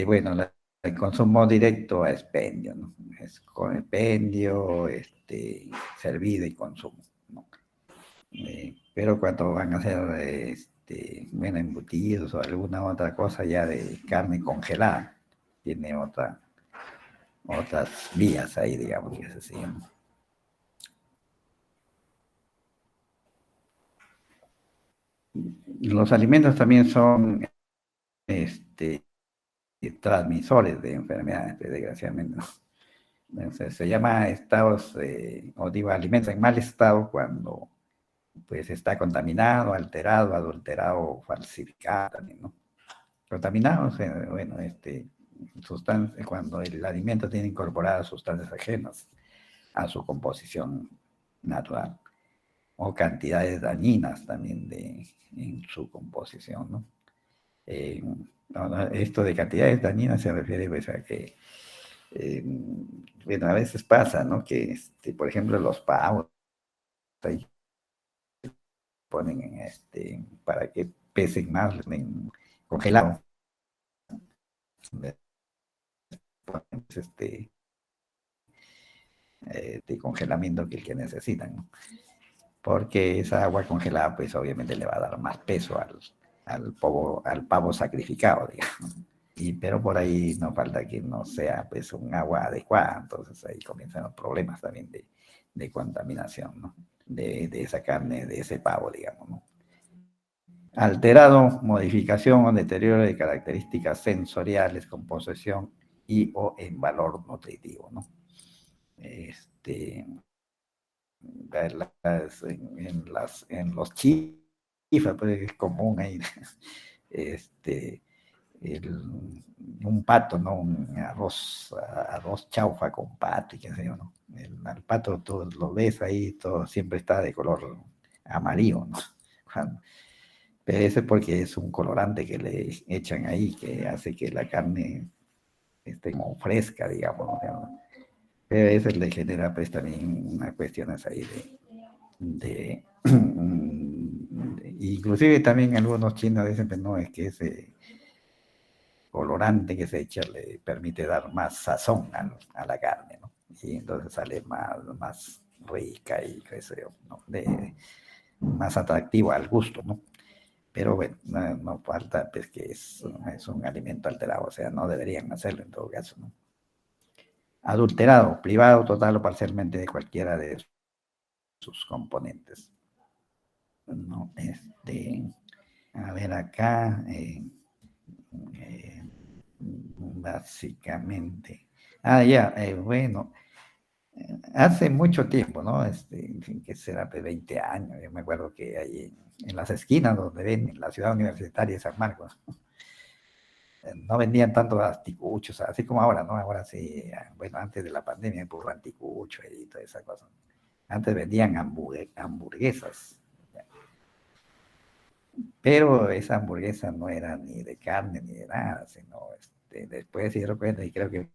Bueno, el consumo directo a expendio, ¿no? Es con expendio, servido y consumo, ¿no? Pero cuando van a hacer, bueno, embutidos o alguna otra cosa ya de carne congelada, tiene otras vías ahí, digamos, que se siguen. Los alimentos también son, este, transmisores de enfermedades, desgraciadamente, ¿no? Se llama estados, o digo, alimentos en mal estado cuando pues está contaminado, alterado, adulterado o falsificado también, ¿no? Contaminado, o sea, bueno, sustancia, cuando el alimento tiene incorporadas sustancias ajenas a su composición natural o cantidades dañinas también en su composición, ¿no? Eh, Esto de cantidades dañinas se refiere pues, a que, eh, bueno, a veces pasa, ¿no? Que, por ejemplo, los pavos ahí ponen para que pesen más en congelado, ponen, de congelamiento que el que necesitan, ¿no? Porque esa agua congelada, pues obviamente le va a dar más peso al pavo sacrificado, digamos. Pero por ahí no falta que no sea pues un agua adecuada, entonces ahí comienzan los problemas también de contaminación, ¿no? De esa carne, de ese pavo, digamos, ¿no? Alterado, modificación o deterioro de características sensoriales, composición y o en valor nutritivo, ¿no? Este, en los chifas, pues es común ahí, este, el, un pato, ¿no? Un arroz chaufa con pato y qué sé yo, ¿no? Al pato tú lo ves ahí, todo siempre está de color amarillo, ¿no? Pero eso es porque es un colorante que le echan ahí, que hace que la carne esté como fresca, digamos, ¿no? Pero eso le genera pues también unas cuestiones ahí de inclusive también algunos chinos dicen, pues no, es que ese colorante que se echa le permite dar más sazón a la carne, ¿no? Y entonces sale más rica y qué sé yo, ¿no? Más atractiva al gusto, ¿no? Pero bueno, no falta pues que es un alimento alterado, o sea, no deberían hacerlo en todo caso, ¿no? Adulterado, privado total o parcialmente de cualquiera de sus componentes, ¿no? A ver acá, eh, básicamente. Ah, ya, bueno, hace mucho tiempo, ¿no? Que será de 20 años, yo me acuerdo que ahí en las esquinas donde ven en la ciudad universitaria de San Marcos, no vendían tantos anticuchos, así como ahora, ¿no? Ahora sí, bueno, antes de la pandemia, por anticucho y toda esa cosa. Antes vendían hamburguesas, pero esa hamburguesa no era ni de carne ni de nada, sino después se dieron cuenta y creo que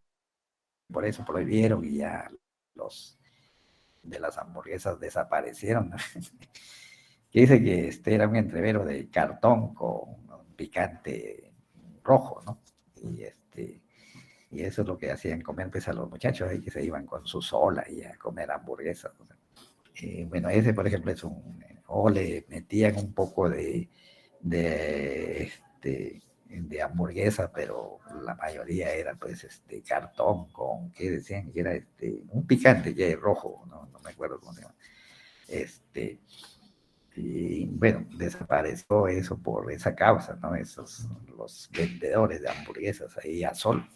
por eso prohibieron y ya los de las hamburguesas desaparecieron, ¿no? Que dice que este era un entrevero de cartón con picante rojo, ¿no? Y y eso es lo que hacían comer pues a los muchachos ahí que se iban con su sola y a comer hamburguesas, ¿no? Bueno, ese por ejemplo es o le metían un poco de, de hamburguesa, pero la mayoría era pues cartón con, ¿qué decían? Que era un picante que es rojo, no me acuerdo cómo se llama. Este, y bueno, desapareció eso por esa causa, ¿no? Los vendedores de hamburguesas ahí a sol,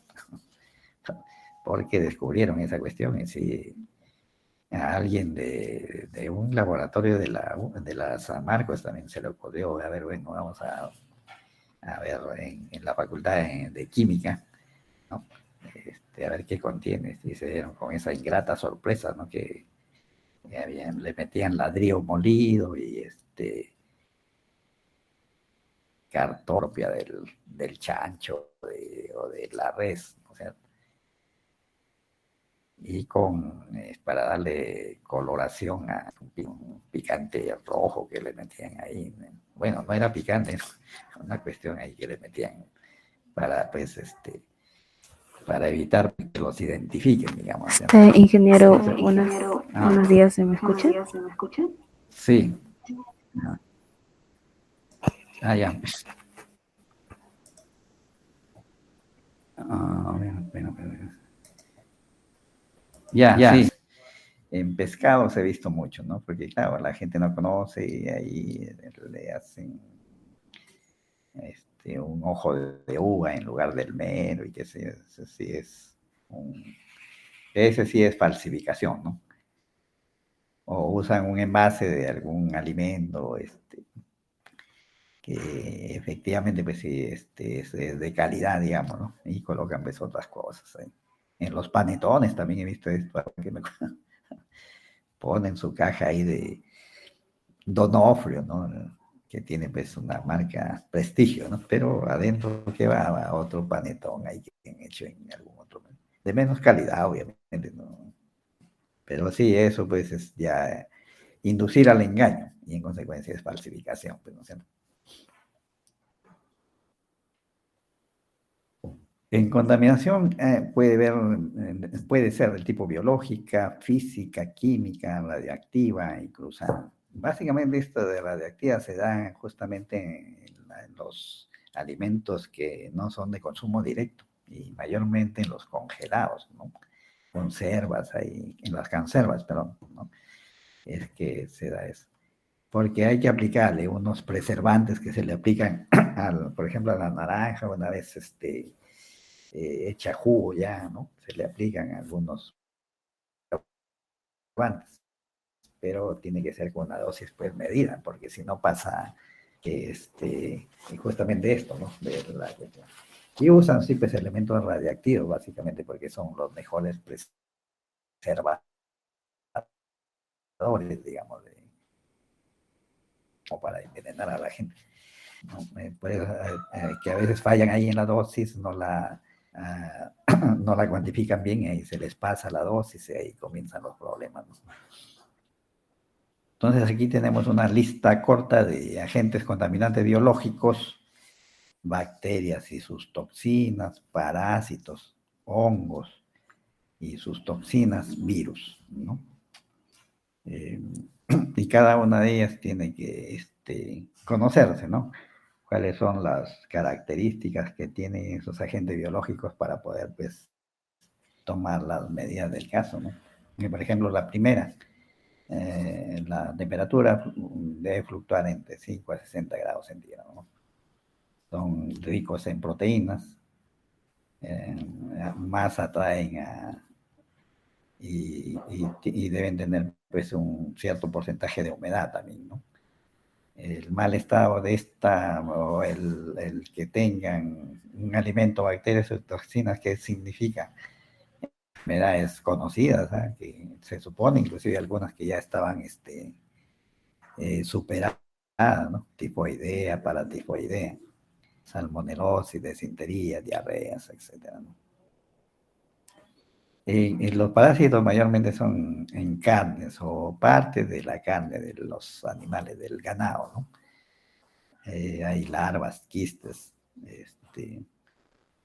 porque descubrieron esa cuestión y sí, a alguien de un laboratorio de la San Marcos también se le ocurrió, a ver, bueno, vamos a ver en la facultad de química, ¿no? A ver qué contiene, y se dieron con esa ingrata sorpresa, ¿no? Que le metían ladrillo molido y cartopia del chancho o de la res, o sea, y para darle coloración a un picante rojo que le metían ahí. Bueno, no era picante, ¿no? Una cuestión ahí que le metían para, pues, para evitar que los identifiquen, digamos, ¿cierto? Ingeniero, Ah, buenos días, ¿se me escucha? sí. Ya. Bueno. Ya, sí. En pescados he visto mucho, ¿no? Porque, claro, la gente no conoce y ahí le hacen un ojo de uva en lugar del mero y que ese sí es falsificación, ¿no? O usan un envase de algún alimento, que efectivamente, pues sí, es de calidad, digamos, ¿no? Y colocan, pues, otras cosas ahí. En los panetones también he visto esto, que ponen su caja ahí de Donofrio, ¿no? Que tiene, pues, una marca prestigio, ¿no? Pero adentro que va otro panetón ahí que han hecho en algún otro, de menos calidad, obviamente, ¿no? Pero sí, eso pues es ya inducir al engaño y en consecuencia es falsificación, pues, ¿no es cierto? En contaminación puede ser del tipo biológica, física, química, radiactiva, incluso. Básicamente esto de radiactiva se da justamente en los alimentos que no son de consumo directo y mayormente en los congelados, ¿no? Conservas ahí, en las conservas, perdón, ¿no? Es que se da eso. Porque hay que aplicarle unos preservantes que se le aplican, por ejemplo, a la naranja, una vez hecha jugo ya, ¿no? Se le aplican algunos preservantes, pero tiene que ser con una dosis pues medida, porque si no pasa que justamente esto, ¿no? Y usan sí pues elementos radiactivos básicamente porque son los mejores preservadores, digamos, o para envenenar a la gente, ¿no? Pues, que a veces fallan ahí en la dosis, no la cuantifican bien y ahí se les pasa la dosis y ahí comienzan los problemas, ¿no? Entonces aquí tenemos una lista corta de agentes contaminantes biológicos, bacterias y sus toxinas, parásitos, hongos y sus toxinas, virus, ¿no? Eh, y cada una de ellas tiene que conocerse, ¿no? Cuáles son las características que tienen esos agentes biológicos para poder, pues, tomar las medidas del caso, ¿no? Y, por ejemplo, la primera, la temperatura debe fluctuar entre 5 a 60 grados centígrados, ¿no? Son ricos en proteínas, eh, más atraen y deben tener, pues, un cierto porcentaje de humedad también, ¿no? El mal estado de esta o el que tengan un alimento, bacterias o toxinas, ¿qué significa? Enfermedades conocidas, ¿eh? Que se supone, inclusive algunas que ya estaban superadas, ¿no? Tifoidea, paratifoidea, salmonelosis, desintería, diarreas, etcétera, ¿no? Y los parásitos mayormente son en carnes o parte de la carne de los animales, del ganado, ¿no? Hay larvas, quistes,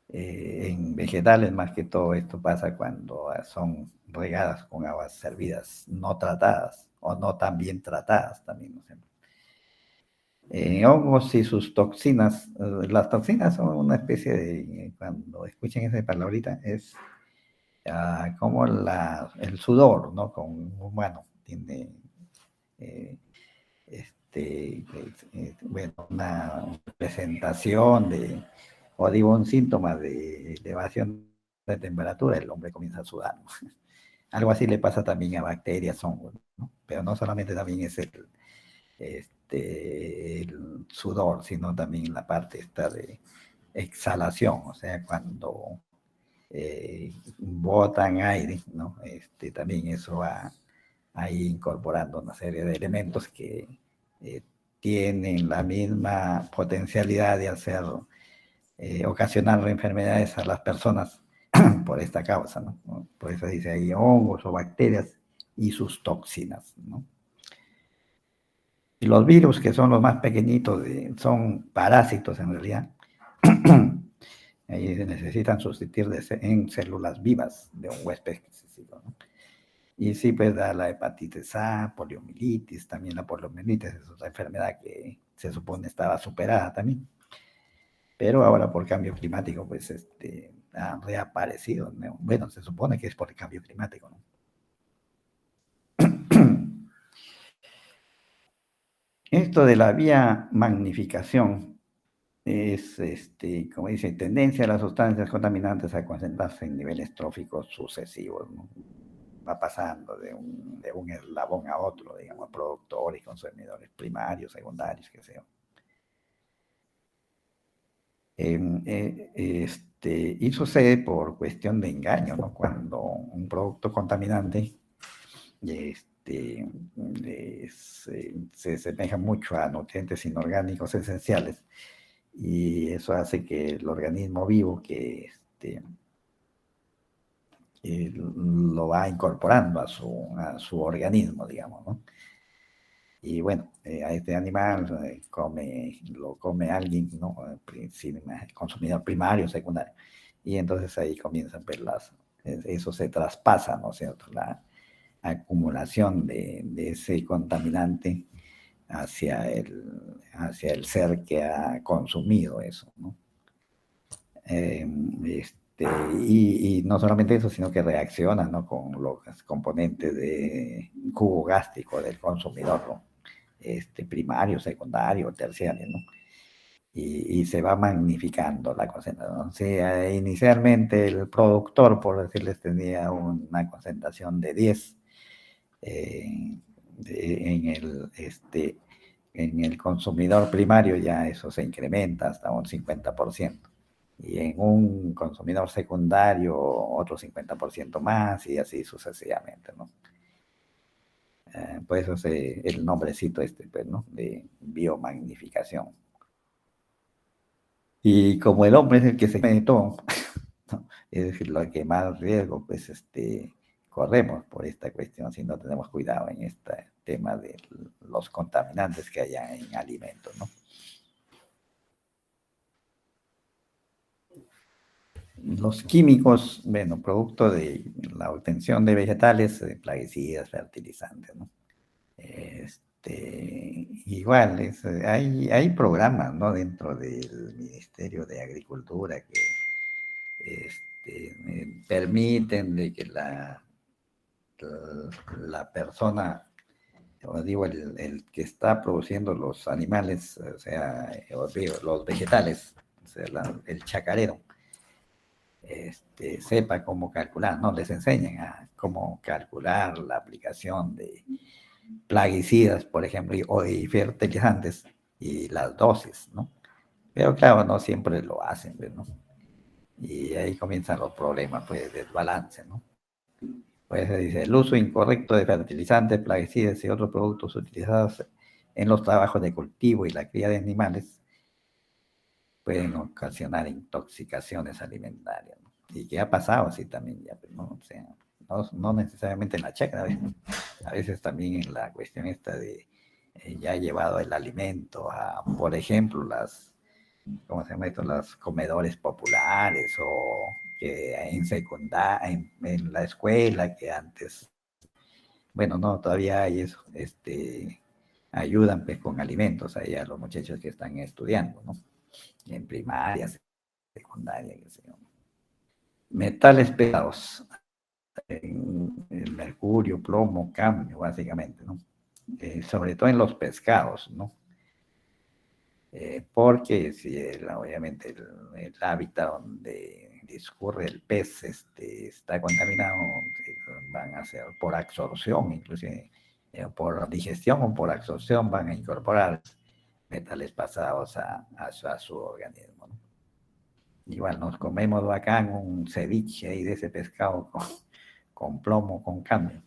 en vegetales más que todo esto pasa cuando son regadas con aguas servidas no tratadas o no tan bien tratadas también, ¿no? Hongos y sus toxinas, las toxinas son una especie de, cuando escuchen esa palabrita, es como el sudor, ¿no? Con un humano tiene eh, bueno, una presentación o digo, un síntoma de elevación de temperatura, el hombre comienza a sudar, ¿no? Algo así le pasa también a bacterias, hongos, ¿no? Pero no solamente también es el sudor, sino también la parte esta de exhalación, o sea, cuando botan aire, ¿no? También eso va ahí incorporando una serie de elementos que eh, tienen la misma potencialidad de ocasionar enfermedades a las personas por esta causa, ¿no? Por eso dice ahí hongos o bacterias y sus toxinas, ¿no? Y los virus, que son los más pequeñitos, son parásitos en realidad, Ahí se necesitan sustituir en células vivas de un huésped excesivo, ¿no? Y sí, pues da la hepatitis A, poliomielitis, también la poliomielitis es otra enfermedad que se supone estaba superada también. Pero ahora por cambio climático, pues ha reaparecido, ¿no? Bueno, se supone que es por el cambio climático, ¿no? Esto de la vía magnificación es, como dice, tendencia a las sustancias contaminantes a concentrarse en niveles tróficos sucesivos, ¿no? Va pasando de un eslabón a otro, digamos, productores, consumidores primarios, secundarios, qué sé yo. Y sucede por cuestión de engaño, ¿no? Cuando un producto contaminante se asemeja mucho a nutrientes inorgánicos esenciales y eso hace que el organismo vivo lo va incorporando a su organismo, digamos, ¿no? Y bueno, a este animal lo come alguien, ¿no? Consumidor primario, secundario. Y entonces ahí comienzan pues eso se traspasa, ¿no es cierto? La acumulación de ese contaminante hacia el ser que ha consumido eso, ¿no? Eh, este, y no solamente eso, sino que reacciona, ¿no? Con los componentes de jugo gástrico del consumidor, ¿no? Primario, secundario, terciario, ¿no? Y se va magnificando la concentración. O sea, inicialmente el productor, por decirles, tenía una concentración de 10 eh, en el consumidor primario, ya eso se incrementa hasta un 50%. Y en un consumidor secundario, otro 50% más, y así sucesivamente, ¿no? Por eso el nombrecito pues, ¿no? De biomagnificación. Y como el hombre es el que se come todo, ¿no? Es decir, lo que más riesgo, pues, corremos por esta cuestión si no tenemos cuidado en este tema de los contaminantes que haya en alimentos, ¿no? Los químicos, bueno, producto de la obtención de vegetales, plaguicidas, fertilizantes, ¿no? Igual, hay programas, ¿no? Dentro del Ministerio de Agricultura que permiten de que la persona, o digo, el que está produciendo los animales, o sea, los vegetales, o sea, el chacarero, sepa cómo calcular, ¿no? Les enseñan a cómo calcular la aplicación de plaguicidas, por ejemplo, y fertilizantes y las dosis, ¿no? Pero claro, no siempre lo hacen, pues, ¿no? Y ahí comienzan los problemas, pues, de desbalance, ¿no? Pues se dice, el uso incorrecto de fertilizantes, plaguicidas y otros productos utilizados en los trabajos de cultivo y la cría de animales pueden ocasionar intoxicaciones alimentarias, ¿no? Y qué ha pasado así también ya, pues, ¿no? O sea, no necesariamente en la chacra, a veces también en la cuestión esta de ya llevado el alimento a, por ejemplo, ¿cómo se llama esto? Los comedores populares o que en secundaria, en la escuela, que antes, bueno, no, todavía hay eso, ayudan pues con alimentos ahí a los muchachos que están estudiando, ¿no? En primaria, secundaria, qué sé yo. Metales pesados, el mercurio, plomo, cadmio, básicamente, ¿no? Sobre todo en los pescados, ¿no? Porque si obviamente el hábitat donde discurre el pez está contaminado, van a ser por absorción, inclusive por digestión o por absorción van a incorporar metales pasados a su organismo, ¿no? Igual nos comemos bacán un ceviche ahí de ese pescado con plomo, con cadmio.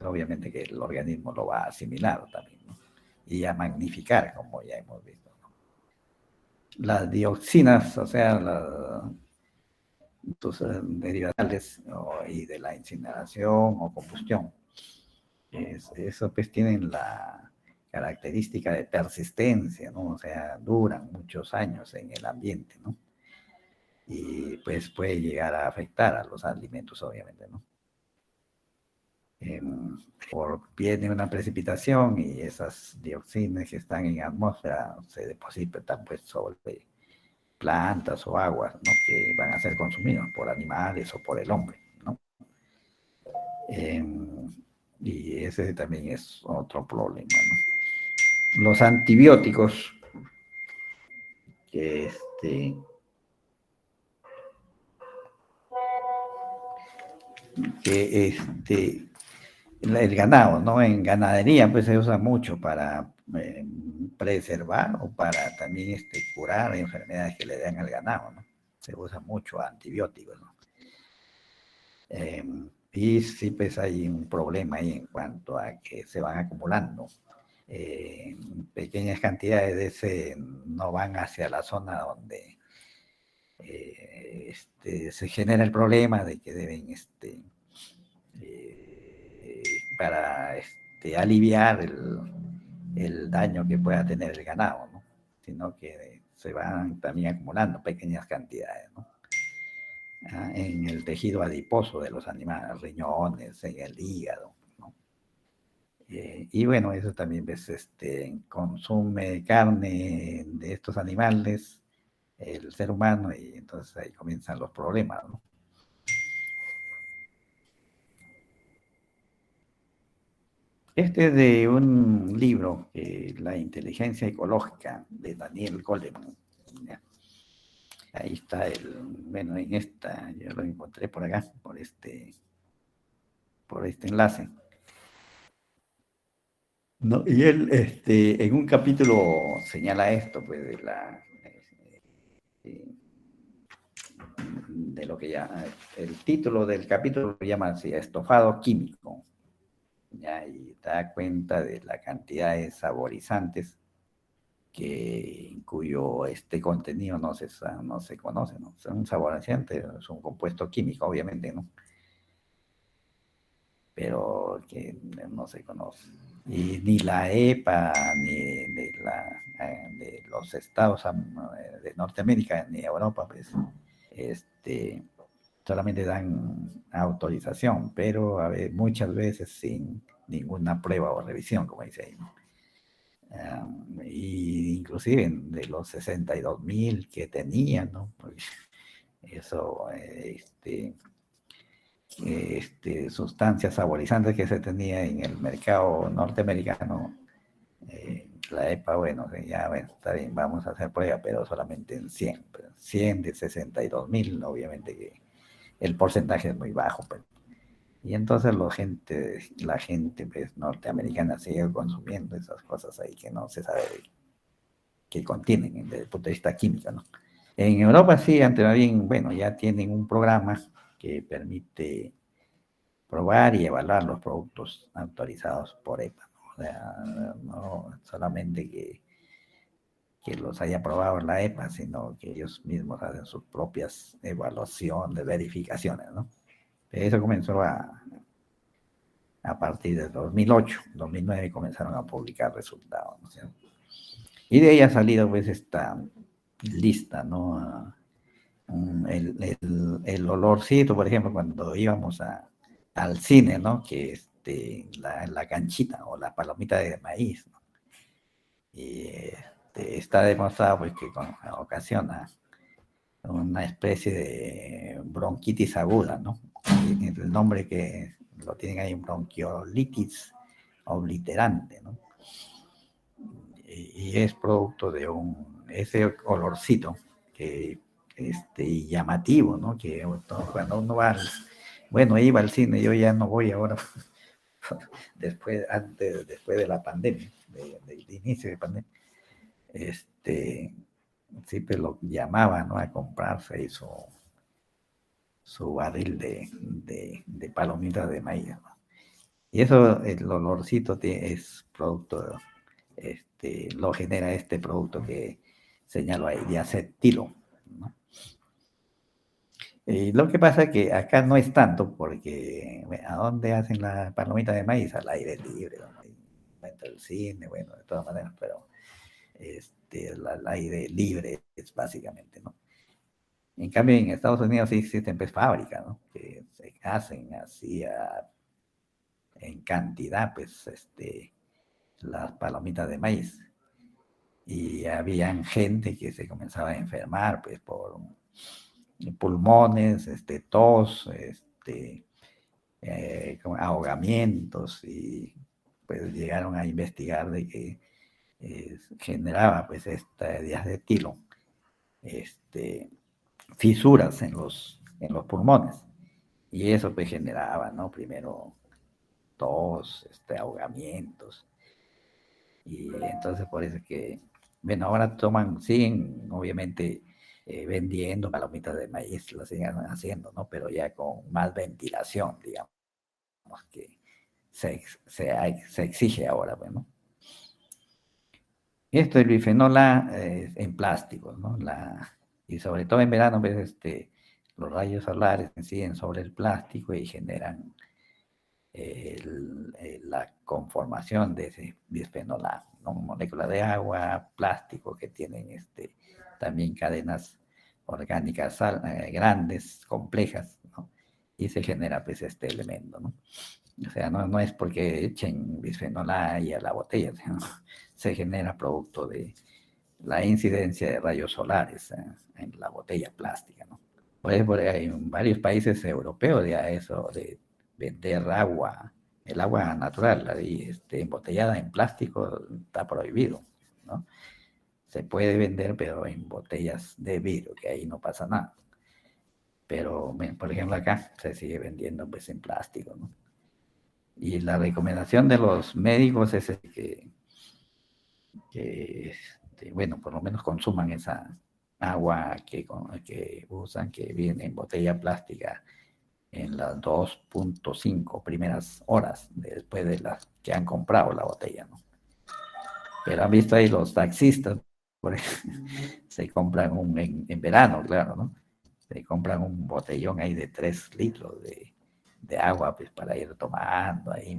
Obviamente que el organismo lo va a asimilar también, ¿no? Y a magnificar, como ya hemos visto. Las dioxinas, o sea, tus derivados y de la incineración o combustión, eso pues tienen la característica de persistencia, ¿no? O sea, duran muchos años en el ambiente, ¿no? y pues puede llegar a afectar a los alimentos, obviamente, ¿no? Por viene una precipitación y esas dioxinas que están en la atmósfera se depositan pues sobre plantas o aguas, ¿no? Que van a ser consumidas por animales o por el hombre, ¿no? Eh, y ese también es otro problema, ¿no? Los antibióticos, que que el ganado, ¿no? En ganadería pues se usa mucho para preservar o para también curar enfermedades que le dan al ganado, ¿no? Se usa mucho antibióticos, ¿no? Eh, y sí, pues hay un problema ahí en cuanto a que se van acumulando. Pequeñas cantidades de ese no van hacia la zona donde se genera el problema de que deben para aliviar el daño que pueda tener el ganado, ¿no? Sino que se van también acumulando pequeñas cantidades, ¿no? En el tejido adiposo de los animales, riñones, en el hígado, ¿no? Y bueno, eso también ves, consume carne de estos animales, el ser humano, y entonces ahí comienzan los problemas, ¿no? Este es de un libro, La inteligencia ecológica, de Daniel Goleman. ¿Ya? Ahí está bueno, en esta, yo lo encontré por acá, por este enlace. No, y él, en un capítulo señala esto, pues, de lo que ya, el título del capítulo lo llama así, estofado químico, ¿ya? Y da cuenta de la cantidad de saborizantes cuyo contenido no se conoce, ¿no? Es un saborizante, es un compuesto químico, obviamente, ¿no? Pero que no se conoce. Y ni la EPA, ni de los estados de Norteamérica, ni Europa, pues, este, solamente dan autorización, pero muchas veces sin ninguna prueba o revisión, como dice ahí, ¿no? Y inclusive de los 62.000 que tenían, ¿no? Pues eso, sustancias saborizantes que se tenía en el mercado norteamericano, la EPA, bueno, ya, bueno, está bien, vamos a hacer prueba, pero solamente en 100, pero 100 de 62.000, obviamente que el porcentaje es muy bajo, pero, y entonces la gente pues, norteamericana sigue consumiendo esas cosas ahí que no se sabe qué contienen desde el punto de vista químico, ¿no? En Europa sí, ante más bien, bueno, ya tienen un programa que permite probar y evaluar los productos autorizados por EPA, ¿no? O sea, no solamente que los haya probado la EPA, sino que ellos mismos hacen sus propias evaluaciones, verificaciones, ¿no? Eso comenzó a partir de 2008, 2009 comenzaron a publicar resultados, ¿no? Y de ahí ha salido pues esta lista, ¿no? El olorcito, por ejemplo, cuando íbamos al cine, ¿no? Que la canchita o la palomita de maíz, ¿no? Y está demostrado pues, que ocasiona una especie de bronquitis aguda, ¿no? Y el nombre que lo tienen ahí, bronquiolitis obliterante, ¿no? Y es producto de ese olorcito que, llamativo, ¿no? Que cuando uno va bueno, iba al cine, yo ya no voy ahora, después de la pandemia, del inicio de pandemia, siempre lo llamaba, ¿no? A comprarse ahí su barril de palomitas de maíz, ¿no? Y eso, el olorcito es producto, lo genera este producto que señalo ahí, diacetilo, ¿no? Y lo que pasa es que acá no es tanto, porque bueno, ¿a dónde hacen la palomita de maíz? Al aire libre, ¿no? Dentro del cine, bueno, de todas maneras, pero al aire libre es básicamente, ¿no? En cambio, en Estados Unidos sí existen pues fábricas, ¿no? Que se hacen así en cantidad, pues, las palomitas de maíz. Y habían gente que se comenzaba a enfermar, pues, por pulmones, tos, con ahogamientos, y pues llegaron a investigar de que generaba pues esta diacetilo, este, fisuras en los pulmones, y eso pues generaba, ¿no? Primero tos, ahogamientos, y entonces por eso es que, bueno, ahora siguen obviamente vendiendo palomitas de maíz, lo siguen haciendo, ¿no? Pero ya con más ventilación, digamos, que se exige ahora, bueno. Esto es bifenol A en plásticos, ¿no? Y sobre todo en verano, pues, los rayos solares inciden sobre el plástico y generan la conformación de ese bisfenol A, ¿no? Moléculas de agua, plástico que tienen también cadenas orgánicas grandes, complejas, ¿no? Y se genera pues este elemento, ¿no? O sea, no es porque echen bisfenol A ahí a la botella, sino se genera producto de la incidencia de rayos solares en la botella plástica, ¿no? Por ahí en varios países europeos ya eso de vender agua, el agua natural, ahí, embotellada en plástico, está prohibido, ¿no? Se puede vender, pero en botellas de vidrio, que ahí no pasa nada. Pero, por ejemplo, acá se sigue vendiendo pues en plástico, ¿no? Y la recomendación de los médicos es bueno, por lo menos consuman esa agua que usan, que viene en botella plástica, en las 2.5 primeras horas después de las que han comprado la botella, ¿no? Pero han visto ahí los taxistas, por ejemplo, se compran en verano, claro, ¿no? Se compran un botellón ahí de 3 litros de agua, pues, para ir tomando ahí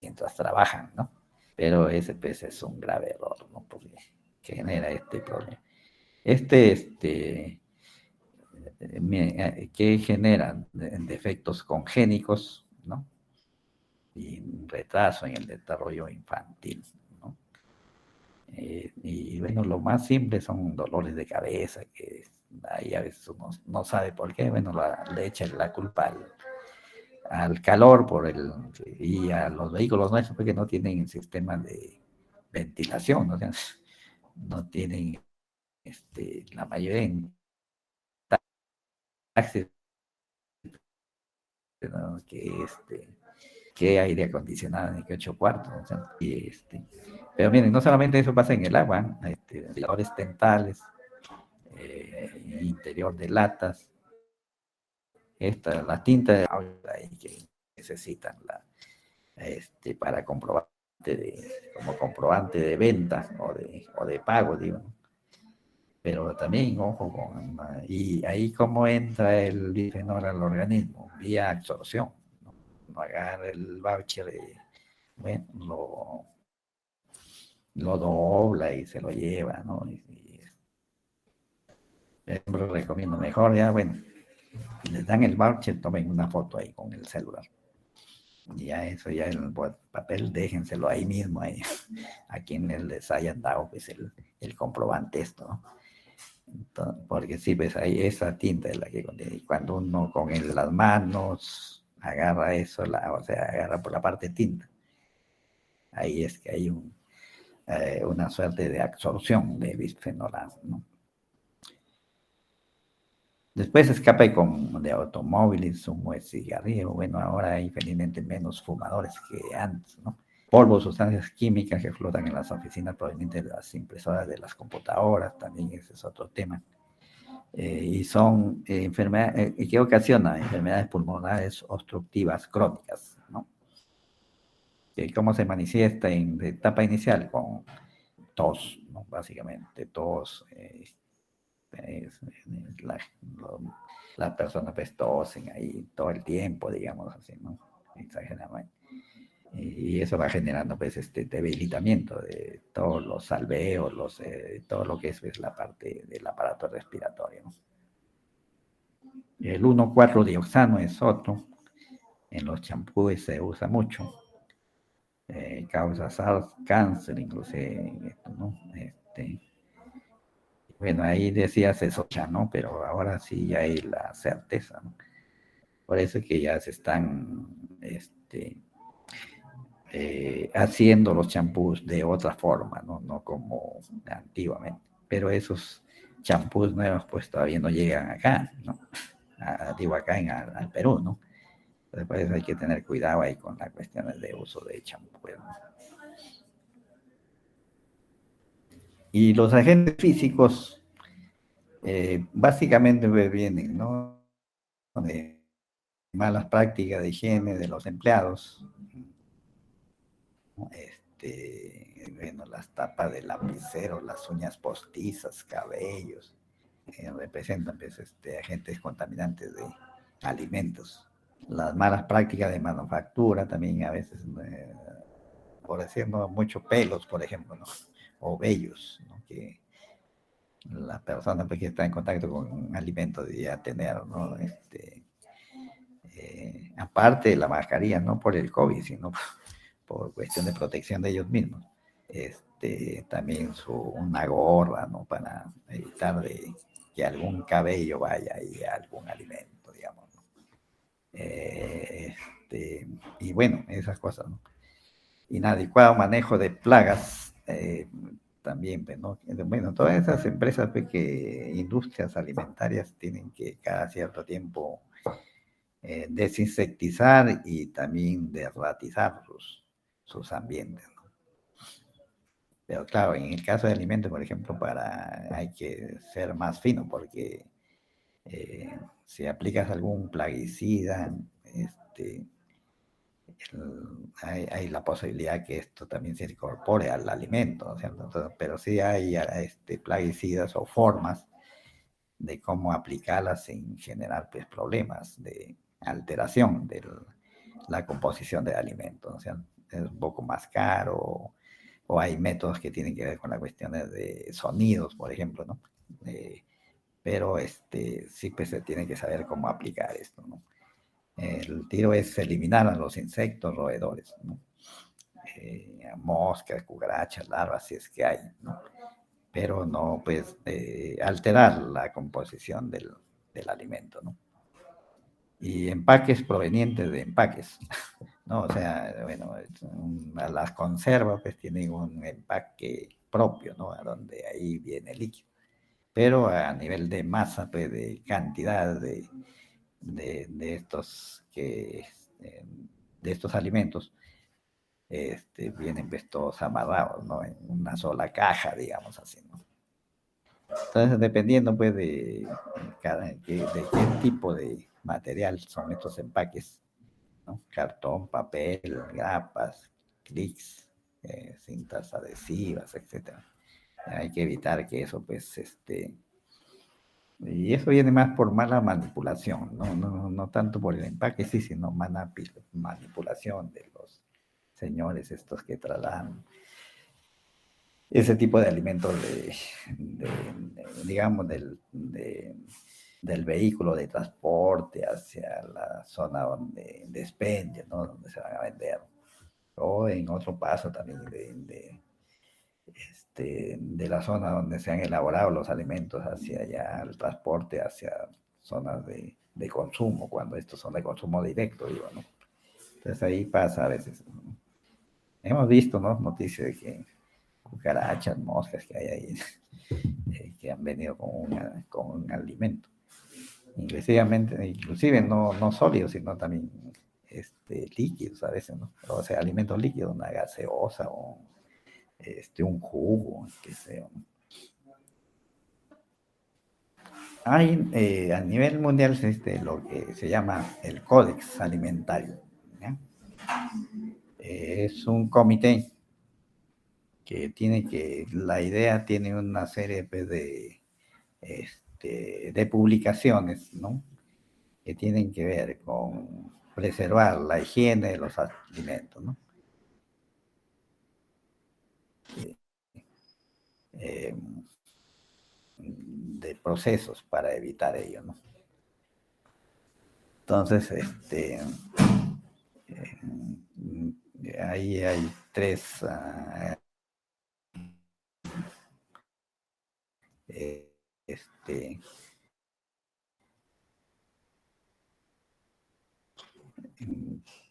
mientras trabajan, ¿no? Pero ese, pues, es un grave error, ¿no? Porque genera este problema. Que generan defectos congénicos, ¿no? Y un retraso en el desarrollo infantil, ¿no? Y bueno, lo más simple son dolores de cabeza, que ahí a veces uno no sabe por qué, bueno, le echan la culpa al calor y a los vehículos nuestros, porque no tienen sistema de ventilación, ¿no? O sea, no tienen, la mayoría en taxis, ¿no? Que aire acondicionado ni que 8 cuartos, o sea, pero miren, no solamente eso pasa en el agua, ventiladores dentales, interior de latas, la tinta de ahí que necesitan para como comprobante de venta o de pago, digo. Pero también, ojo, y ahí cómo entra el bifenol al organismo, vía absorción, ¿no? No agarra el voucher y, bueno, lo dobla y se lo lleva, ¿no? Siempre recomiendo mejor, ya, bueno, les dan el voucher, tomen una foto ahí con el celular. Y ya eso, ya el papel, déjenselo ahí mismo, ahí, a quienes les hayan dado pues, el comprobante esto, ¿no? Entonces, porque sí, pues ahí esa tinta es la que contiene. Y cuando uno con las manos agarra eso, o sea, agarra por la parte tinta, ahí es que hay una suerte de absorción de bisfenol A, ¿no? Después escape de automóviles, humo de cigarrillo. Bueno, ahora hay infelizmente menos fumadores que antes, ¿no? Polvos, sustancias químicas que flotan en las oficinas provenientes de las impresoras de las computadoras, también ese es otro tema. Y son enfermedades que ocasionan enfermedades pulmonares obstructivas crónicas, ¿no? ¿Cómo se manifiesta en la etapa inicial? Con tos, ¿no? Básicamente tos. La, las personas pues tosen ahí todo el tiempo, digamos así, ¿no? Exageradamente. Y eso va generando pues este debilitamiento de todos los alveolos, todo lo que es pues, la parte del aparato respiratorio, ¿no? El 1,4-dioxano es otro. En los champúes se usa mucho. Causa cáncer, inclusive, ¿no? Bueno, ahí decía se sospecha, ¿no? Pero ahora sí ya hay la certeza, ¿no? Por eso es que ya se están haciendo los champús de otra forma, ¿no? No como antiguamente. Pero esos champús nuevos pues todavía no llegan acá, ¿no? Digo acá al Perú, ¿no? Entonces, por eso hay que tener cuidado ahí con las cuestiones de uso de champú, ¿no? Y los agentes físicos básicamente pues, vienen, ¿no? De malas prácticas de higiene de los empleados, ¿no? Bueno, las tapas de lapicero, las uñas postizas, cabellos, representan pues, agentes contaminantes de alimentos. Las malas prácticas de manufactura también a veces, por decir, ¿no? Muchos pelos, por ejemplo, ¿no? O vellos, ¿no? Que la persona pues, que está en contacto con un alimento debería tener, ¿no? Aparte de la mascarilla, no por el COVID, sino por cuestión de protección de ellos mismos. También una gorra, ¿no? Para evitar que algún cabello vaya ahí a algún alimento, digamos, ¿no? Y bueno, esas cosas, ¿no? Inadecuado manejo de plagas, también, pues, ¿no? Bueno, todas esas empresas, pues, industrias alimentarias tienen que cada cierto tiempo desinsectizar y también derratizar sus ambientes, ¿no? Pero claro, en el caso de alimentos, por ejemplo, hay que ser más fino porque si aplicas algún plaguicida, hay la posibilidad que esto también se incorpore al alimento, ¿cierto? Entonces, pero sí hay plaguicidas o formas de cómo aplicarlas sin generar pues, problemas de alteración de la composición del alimento. O sea, es un poco más caro o hay métodos que tienen que ver con las cuestiones de sonidos, por ejemplo, ¿no? Pero sí pues, se tiene que saber cómo aplicar esto, ¿no? El tiro es eliminar a los insectos roedores, ¿no? Moscas, cucarachas, larvas, si es que hay, ¿no? Pero no, pues, alterar la composición del alimento, ¿no? Y empaques provenientes de empaques, ¿no? O sea, bueno, las conservas pues tienen un empaque propio, ¿no? A donde ahí viene el líquido. Pero a nivel de masa, pues, de cantidad de estos de estos alimentos, vienen pues todos amarrados, ¿no? En una sola caja, digamos así, ¿no? Entonces, dependiendo pues de qué tipo de material son estos empaques, ¿no? Cartón, papel, grapas, clics, cintas adhesivas, etcétera. Hay que evitar que eso pues y eso viene más por mala manipulación, no tanto por el empaque, sí, sino mala manipulación de los señores estos que trasladan ese tipo de alimentos digamos, del vehículo de transporte hacia la zona donde de expendio, ¿no? Donde se van a vender. O en otro paso también de la zona donde se han elaborado los alimentos hacia allá, el transporte hacia zonas de consumo, cuando estos son de consumo directo, digo, ¿no? Entonces ahí pasa a veces, ¿no? Hemos visto, ¿no? Noticias de que cucarachas, moscas que hay ahí, que han venido con un alimento. Inclusive no sólidos, sino también líquidos a veces, ¿no? O sea, alimentos líquidos, una gaseosa o un jugo, qué sé. Hay a nivel mundial lo que se llama el Códex Alimentario, ¿ya? Es un comité la idea tiene una serie pues, de publicaciones, ¿no? Que tienen que ver con preservar la higiene de los alimentos, ¿no? De procesos para evitar ello, ¿no? Entonces, ahí hay tres este,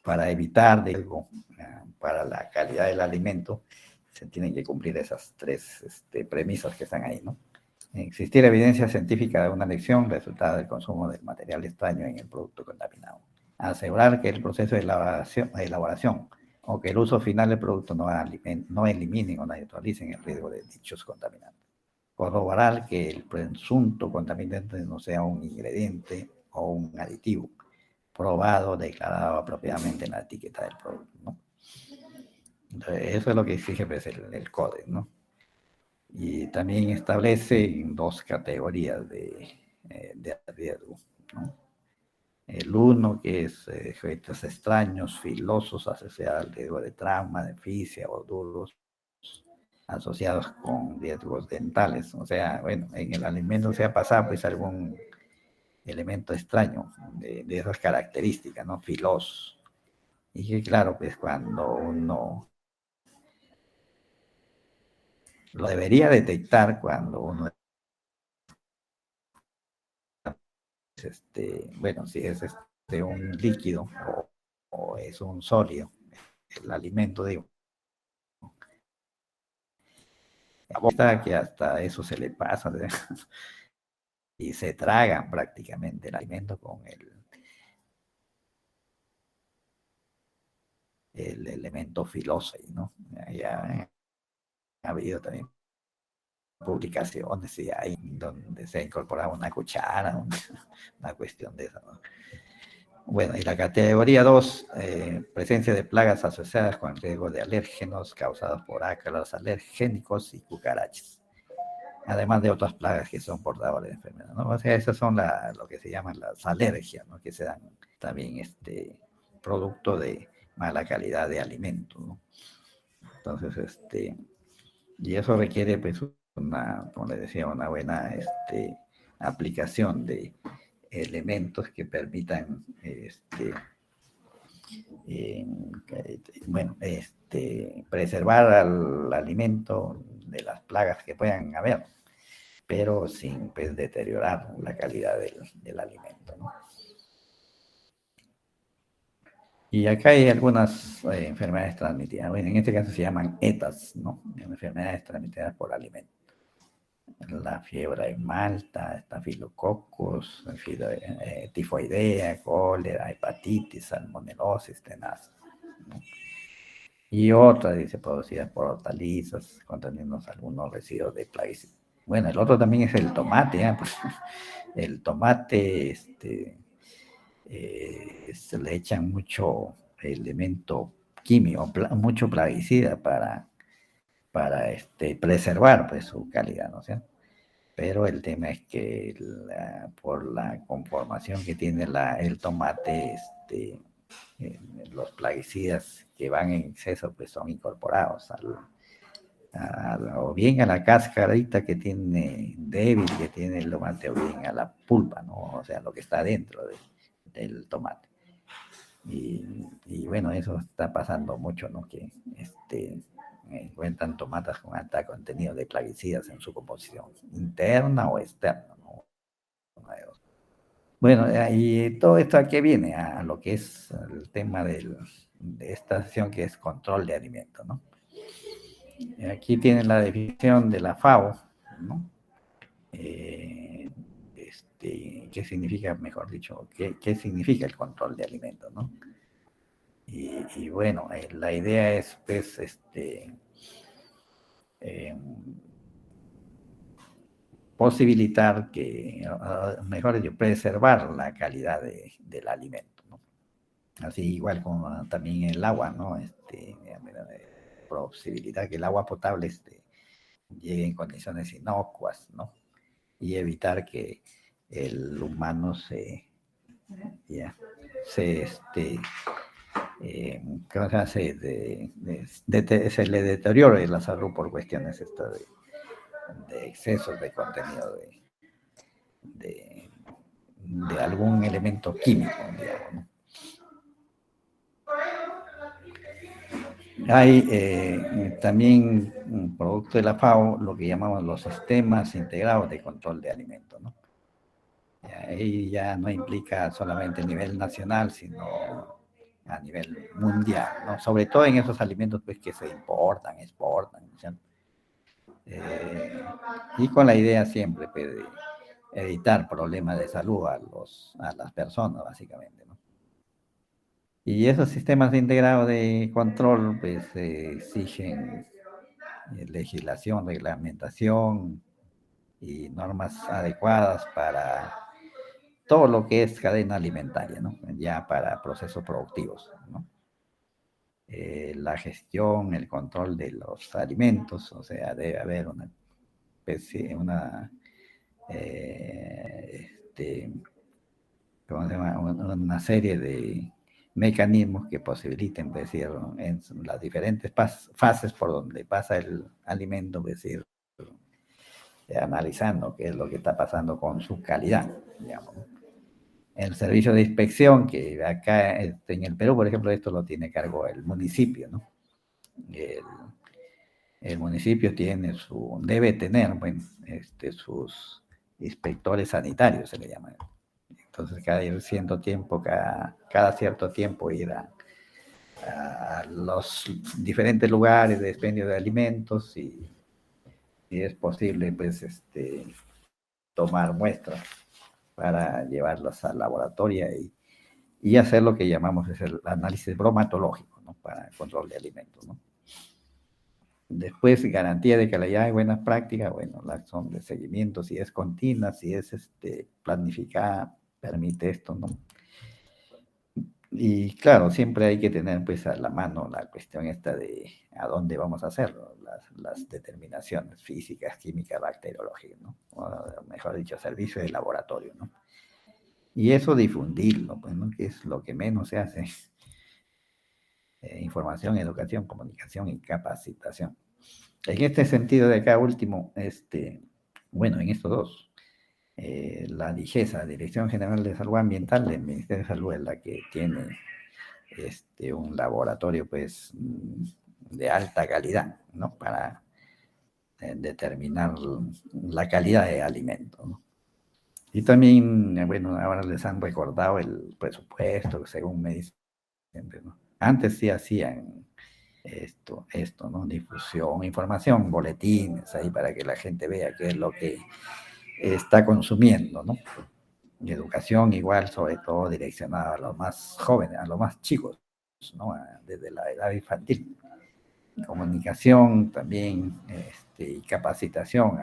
para evitar de algo, para la calidad del alimento, se tienen que cumplir esas tres premisas que están ahí, ¿no? Existir evidencia científica de una lección resultado del consumo del material extraño en el producto contaminado. Asegurar que el proceso de elaboración o que el uso final del producto no eliminen o neutralicen el riesgo de dichos contaminantes. Corroborar que el presunto contaminante no sea un ingrediente o un aditivo probado, declarado apropiadamente en la etiqueta del producto, ¿no? Entonces, eso es lo que exige pues, el código, ¿no? Y también establece dos categorías de riesgo, ¿no? El uno, que es efectos extraños, filosos, asociados al riesgo de trauma, de fisia o duros, asociados con riesgos dentales. O sea, bueno, en el alimento se ha pasado pues algún elemento extraño de esas características, ¿no? Filosos. Y que claro, pues cuando uno lo debería detectar cuando uno bueno, si es un líquido o es un sólido, el alimento, digo, que hasta eso se le pasa y se tragan prácticamente el alimento con el elemento filoso, ¿no? Ya ha habido también publicaciones y ahí donde se ha incorporado una cuchara, una cuestión de eso, ¿no? Bueno, y la categoría 2, presencia de plagas asociadas con riesgo de alérgenos causados por ácaros alergénicos y cucarachas, además de otras plagas que son portadoras de enfermedad, ¿no? O sea, esas son lo que se llaman las alergias, ¿no? Que se dan también producto de mala calidad de alimento, ¿no? Entonces, y eso requiere, pues, como le decía, una buena aplicación de elementos que permitan eh, bueno, preservar al alimento de las plagas que puedan haber, pero sin pues, deteriorar la calidad del alimento, ¿no? Y acá hay algunas enfermedades transmitidas. Bueno, en este caso se llaman ETAs, ¿no? Enfermedades transmitidas por alimentos. La fiebre en Malta, estafilococos, tifoidea, cólera, hepatitis, salmonelosis, tenaz, ¿no? Y otra, dice, producida por hortalizas, conteniendo algunos residuos de plaguicidas. Bueno, el otro también es el tomate, ¿eh? Pues, el tomate, se le echan mucho elemento químico, mucho plaguicida para preservar pues, su calidad, ¿no? Pero el tema es que por la conformación que tiene el tomate, los plaguicidas que van en exceso pues son incorporados o bien a la cascarita que tiene débil que tiene el tomate o bien a la pulpa, ¿no? O sea, lo que está dentro del tomate. Y bueno, eso está pasando mucho, ¿no? Que encuentran tomates con alto contenido de plaguicidas en su composición interna o externa, ¿no? Bueno, y todo esto a qué viene, a lo que es el tema de esta sesión que es control de alimentos, ¿no? Aquí tienen la definición de la FAO, ¿no? Eh, ¿Qué significa, mejor dicho, qué significa el control de alimentos, ¿no? Y bueno, la idea es, pues, eh, posibilitar que, mejor dicho, preservar la calidad del alimento, ¿no? Así igual como también el agua, ¿no? Posibilidad que el agua potable llegue en condiciones inocuas, ¿no? Y evitar que el humano ya, se, ¿cómo se hace? Se le deteriore la salud por cuestiones de excesos de contenido de de algún elemento químico, digamos, ¿no? Hay también un producto de la FAO, lo que llamamos los sistemas integrados de control de alimentos, ¿no? Ahí ya no implica solamente a nivel nacional, sino a nivel mundial, ¿no? Sobre todo en esos alimentos pues, que se importan, exportan, ¿sí? Y con la idea siempre pues, de evitar problemas de salud a las personas, básicamente, ¿no? Y esos sistemas integrados de control pues exigen legislación, reglamentación y normas adecuadas para todo lo que es cadena alimentaria, ¿no? Ya para procesos productivos, ¿no? La gestión, el control de los alimentos, o sea, debe haber una especie, este, ¿cómo se llama? Una serie de mecanismos que posibiliten, es decir, en las diferentes fases por donde pasa el alimento, es decir, analizando qué es lo que está pasando con su calidad, digamos. El servicio de inspección, que acá en el Perú, por ejemplo, esto lo tiene a cargo el municipio, ¿no? El, el municipio debe tener, bueno, sus inspectores sanitarios, se le llama. Entonces, cada cierto tiempo ir a los diferentes lugares de expendio de alimentos y si es posible, pues, tomar muestras para llevarlas al laboratorio y hacer lo que llamamos es el análisis bromatológico, ¿no? Para el control de alimentos, ¿no? Después, garantía de calidad y buenas prácticas, bueno, la acción de seguimiento, si es continua, si es planificada, permite esto, ¿no? Y claro, siempre hay que tener pues a la mano la cuestión esta de a dónde vamos a hacerlo, las determinaciones físicas, químicas, bacteriológicas, ¿no? O, mejor dicho, servicio de laboratorio, ¿no? Y eso difundirlo, pues, ¿no? Que es lo que menos se hace. Información, educación, comunicación y capacitación. En este sentido de acá último, bueno, en estos dos, la DIGESA, Dirección General de Salud Ambiental del Ministerio de Salud, es la que tiene un laboratorio pues de alta calidad, ¿no? Para determinar la calidad de alimentos, ¿no? Y también, bueno, ahora les han recordado el presupuesto, según me dicen, ¿no? Antes sí hacían ¿no? Difusión, información, boletines ahí para que la gente vea qué es lo que está consumiendo, ¿no? Y educación igual, sobre todo direccionada a los más jóvenes, a los más chicos, ¿no? Desde la edad infantil. Comunicación también, y capacitación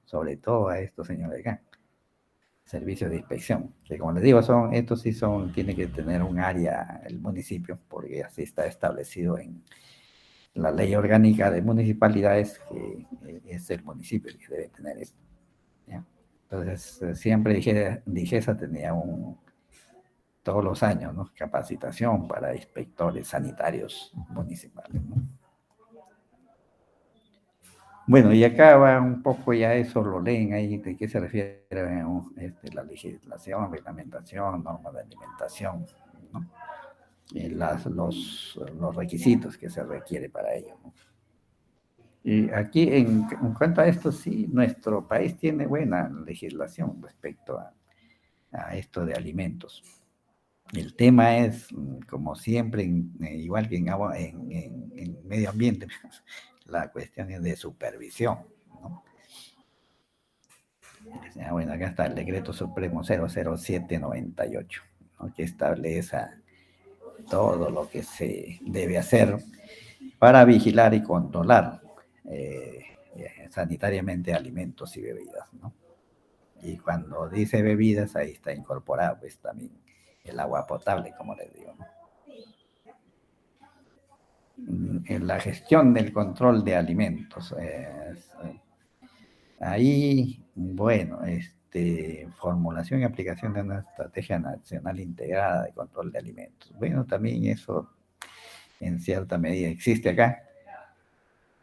sobre todo a estos señores de acá. Servicios de inspección, que como les digo, estos sí tiene que tener un área el municipio, porque así está establecido en la ley orgánica de municipalidades, que es el municipio el que debe tener esto, ¿ya? Entonces, siempre DIGESA tenía todos los años, ¿no? Capacitación para inspectores sanitarios municipales, ¿no? Bueno, y acá va un poco ya eso, lo leen ahí, de qué se refiere la legislación, reglamentación, normas de alimentación, ¿no? Y los requisitos que se requiere para ello, ¿no? Y aquí, en cuanto a esto, sí, nuestro país tiene buena legislación respecto a esto de alimentos. El tema es, como siempre, igual que en agua, en medio ambiente, la cuestión es de supervisión, ¿no? Bueno, acá está el decreto supremo 00798, ¿no? Que establece todo lo que se debe hacer para vigilar y controlar sanitariamente alimentos y bebidas, ¿no? Y cuando dice bebidas, ahí está incorporado pues también el agua potable, como les digo, ¿no? En la gestión del control de alimentos. Ahí, bueno, formulación y aplicación de una estrategia nacional integrada de control de alimentos. Bueno, también eso en cierta medida existe acá.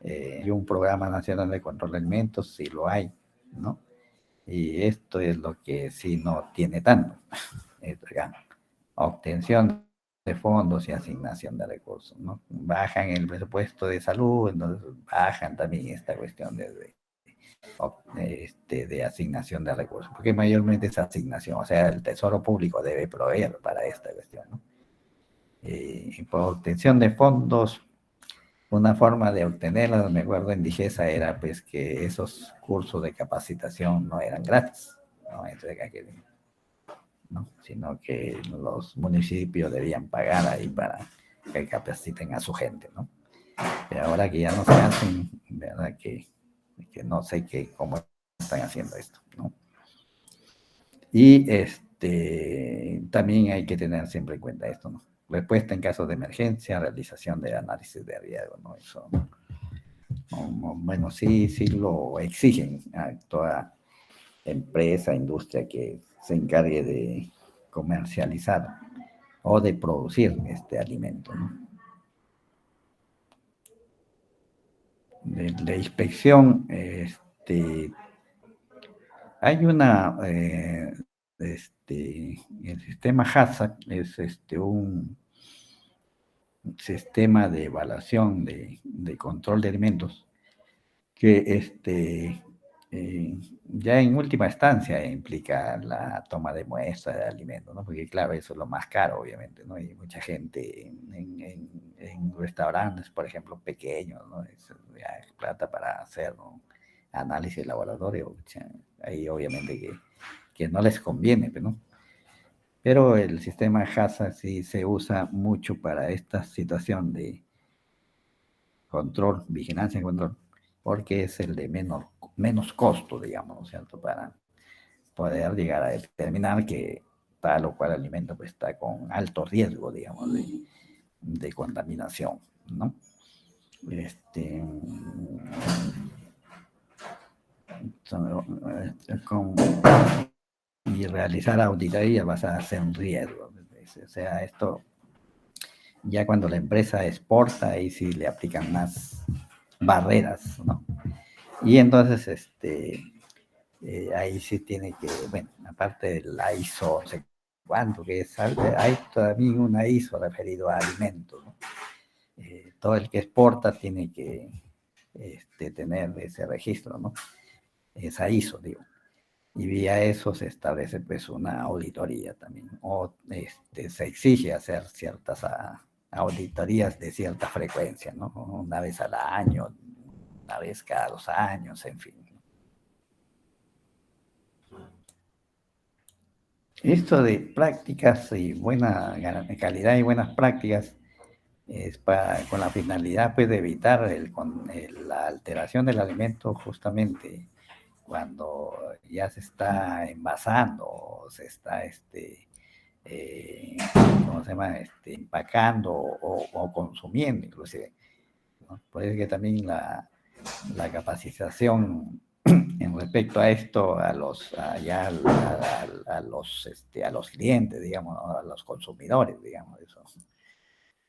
Y un programa nacional de control de alimentos, sí lo hay, ¿no? Y esto es lo que sí no tiene tanto, digamos, obtención de fondos y asignación de recursos, ¿no? Bajan el presupuesto de salud, entonces bajan también esta cuestión de asignación de recursos, porque mayormente es asignación, o sea, el Tesoro Público debe proveer para esta cuestión, ¿no? Por obtención de fondos, una forma de obtenerlas, me acuerdo en Digesa, era pues que esos cursos de capacitación no eran gratis, ¿no? ¿no? Sino que los municipios debían pagar ahí para que capaciten a su gente, ¿no? Pero ahora que ya no se hacen, verdad que no sé cómo están haciendo esto, ¿no? Y también hay que tener siempre en cuenta esto, ¿no? Respuesta en caso de emergencia, realización de análisis de riesgo, ¿no? Eso, bueno, sí lo exigen a toda empresa, industria que se encargue de comercializar o de producir este alimento, ¿no? De inspección, hay el sistema HACCP es un sistema de evaluación de control de alimentos que ya en última instancia implica la toma de muestra de alimentos, ¿no? Porque claro, eso es lo más caro, obviamente, ¿no? Hay mucha gente en restaurantes, por ejemplo, pequeños, ¿no? Ya es plata para hacer, ¿no? Análisis laboratorio, ahí obviamente que no les conviene, ¿no? Pero el sistema HACCP sí se usa mucho para esta situación de control, vigilancia y control, porque es el de menos costo, digamos, ¿no es cierto?, para poder llegar a determinar que tal o cual alimento pues, está con alto riesgo, digamos, de contaminación, ¿no? Este, con, y realizar auditorías basadas a ser un riesgo. O sea, esto ya cuando la empresa exporta, ahí sí le aplican más barreras, ¿no? Y entonces, ahí sí tiene que, bueno, aparte de la ISO, no sé cuánto que es, hay también una ISO referido a alimentos, ¿no? Todo el que exporta tiene que tener ese registro, ¿no? Esa ISO, digo. Y vía eso se establece pues una auditoría también, o se exige hacer ciertas auditorías de cierta frecuencia, ¿no? Una vez al año, una vez cada 2 años, en fin. Esto de prácticas y buena calidad y buenas prácticas es con la finalidad pues, de evitar la alteración del alimento justamente cuando ya se está envasando o se está eh, ¿cómo se llama? Empacando o consumiendo inclusive, ¿no? Puede que también la capacitación en respecto a esto, a los clientes, digamos, ¿no? A los consumidores, digamos, eso.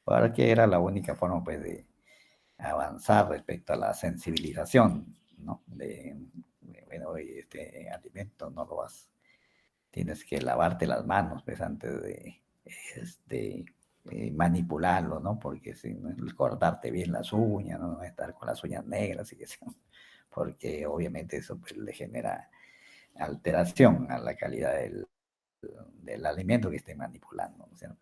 Porque era la única forma, pues, de avanzar respecto a la sensibilización, ¿no? Bueno, este alimento no lo vas, tienes que lavarte las manos, pues, antes de, este, manipularlo, ¿no? Porque si cortarte bien las uñas, no estar con las uñas negras y que sea, porque obviamente eso pues, le genera alteración a la calidad del alimento que esté manipulando, ¿no? O sea,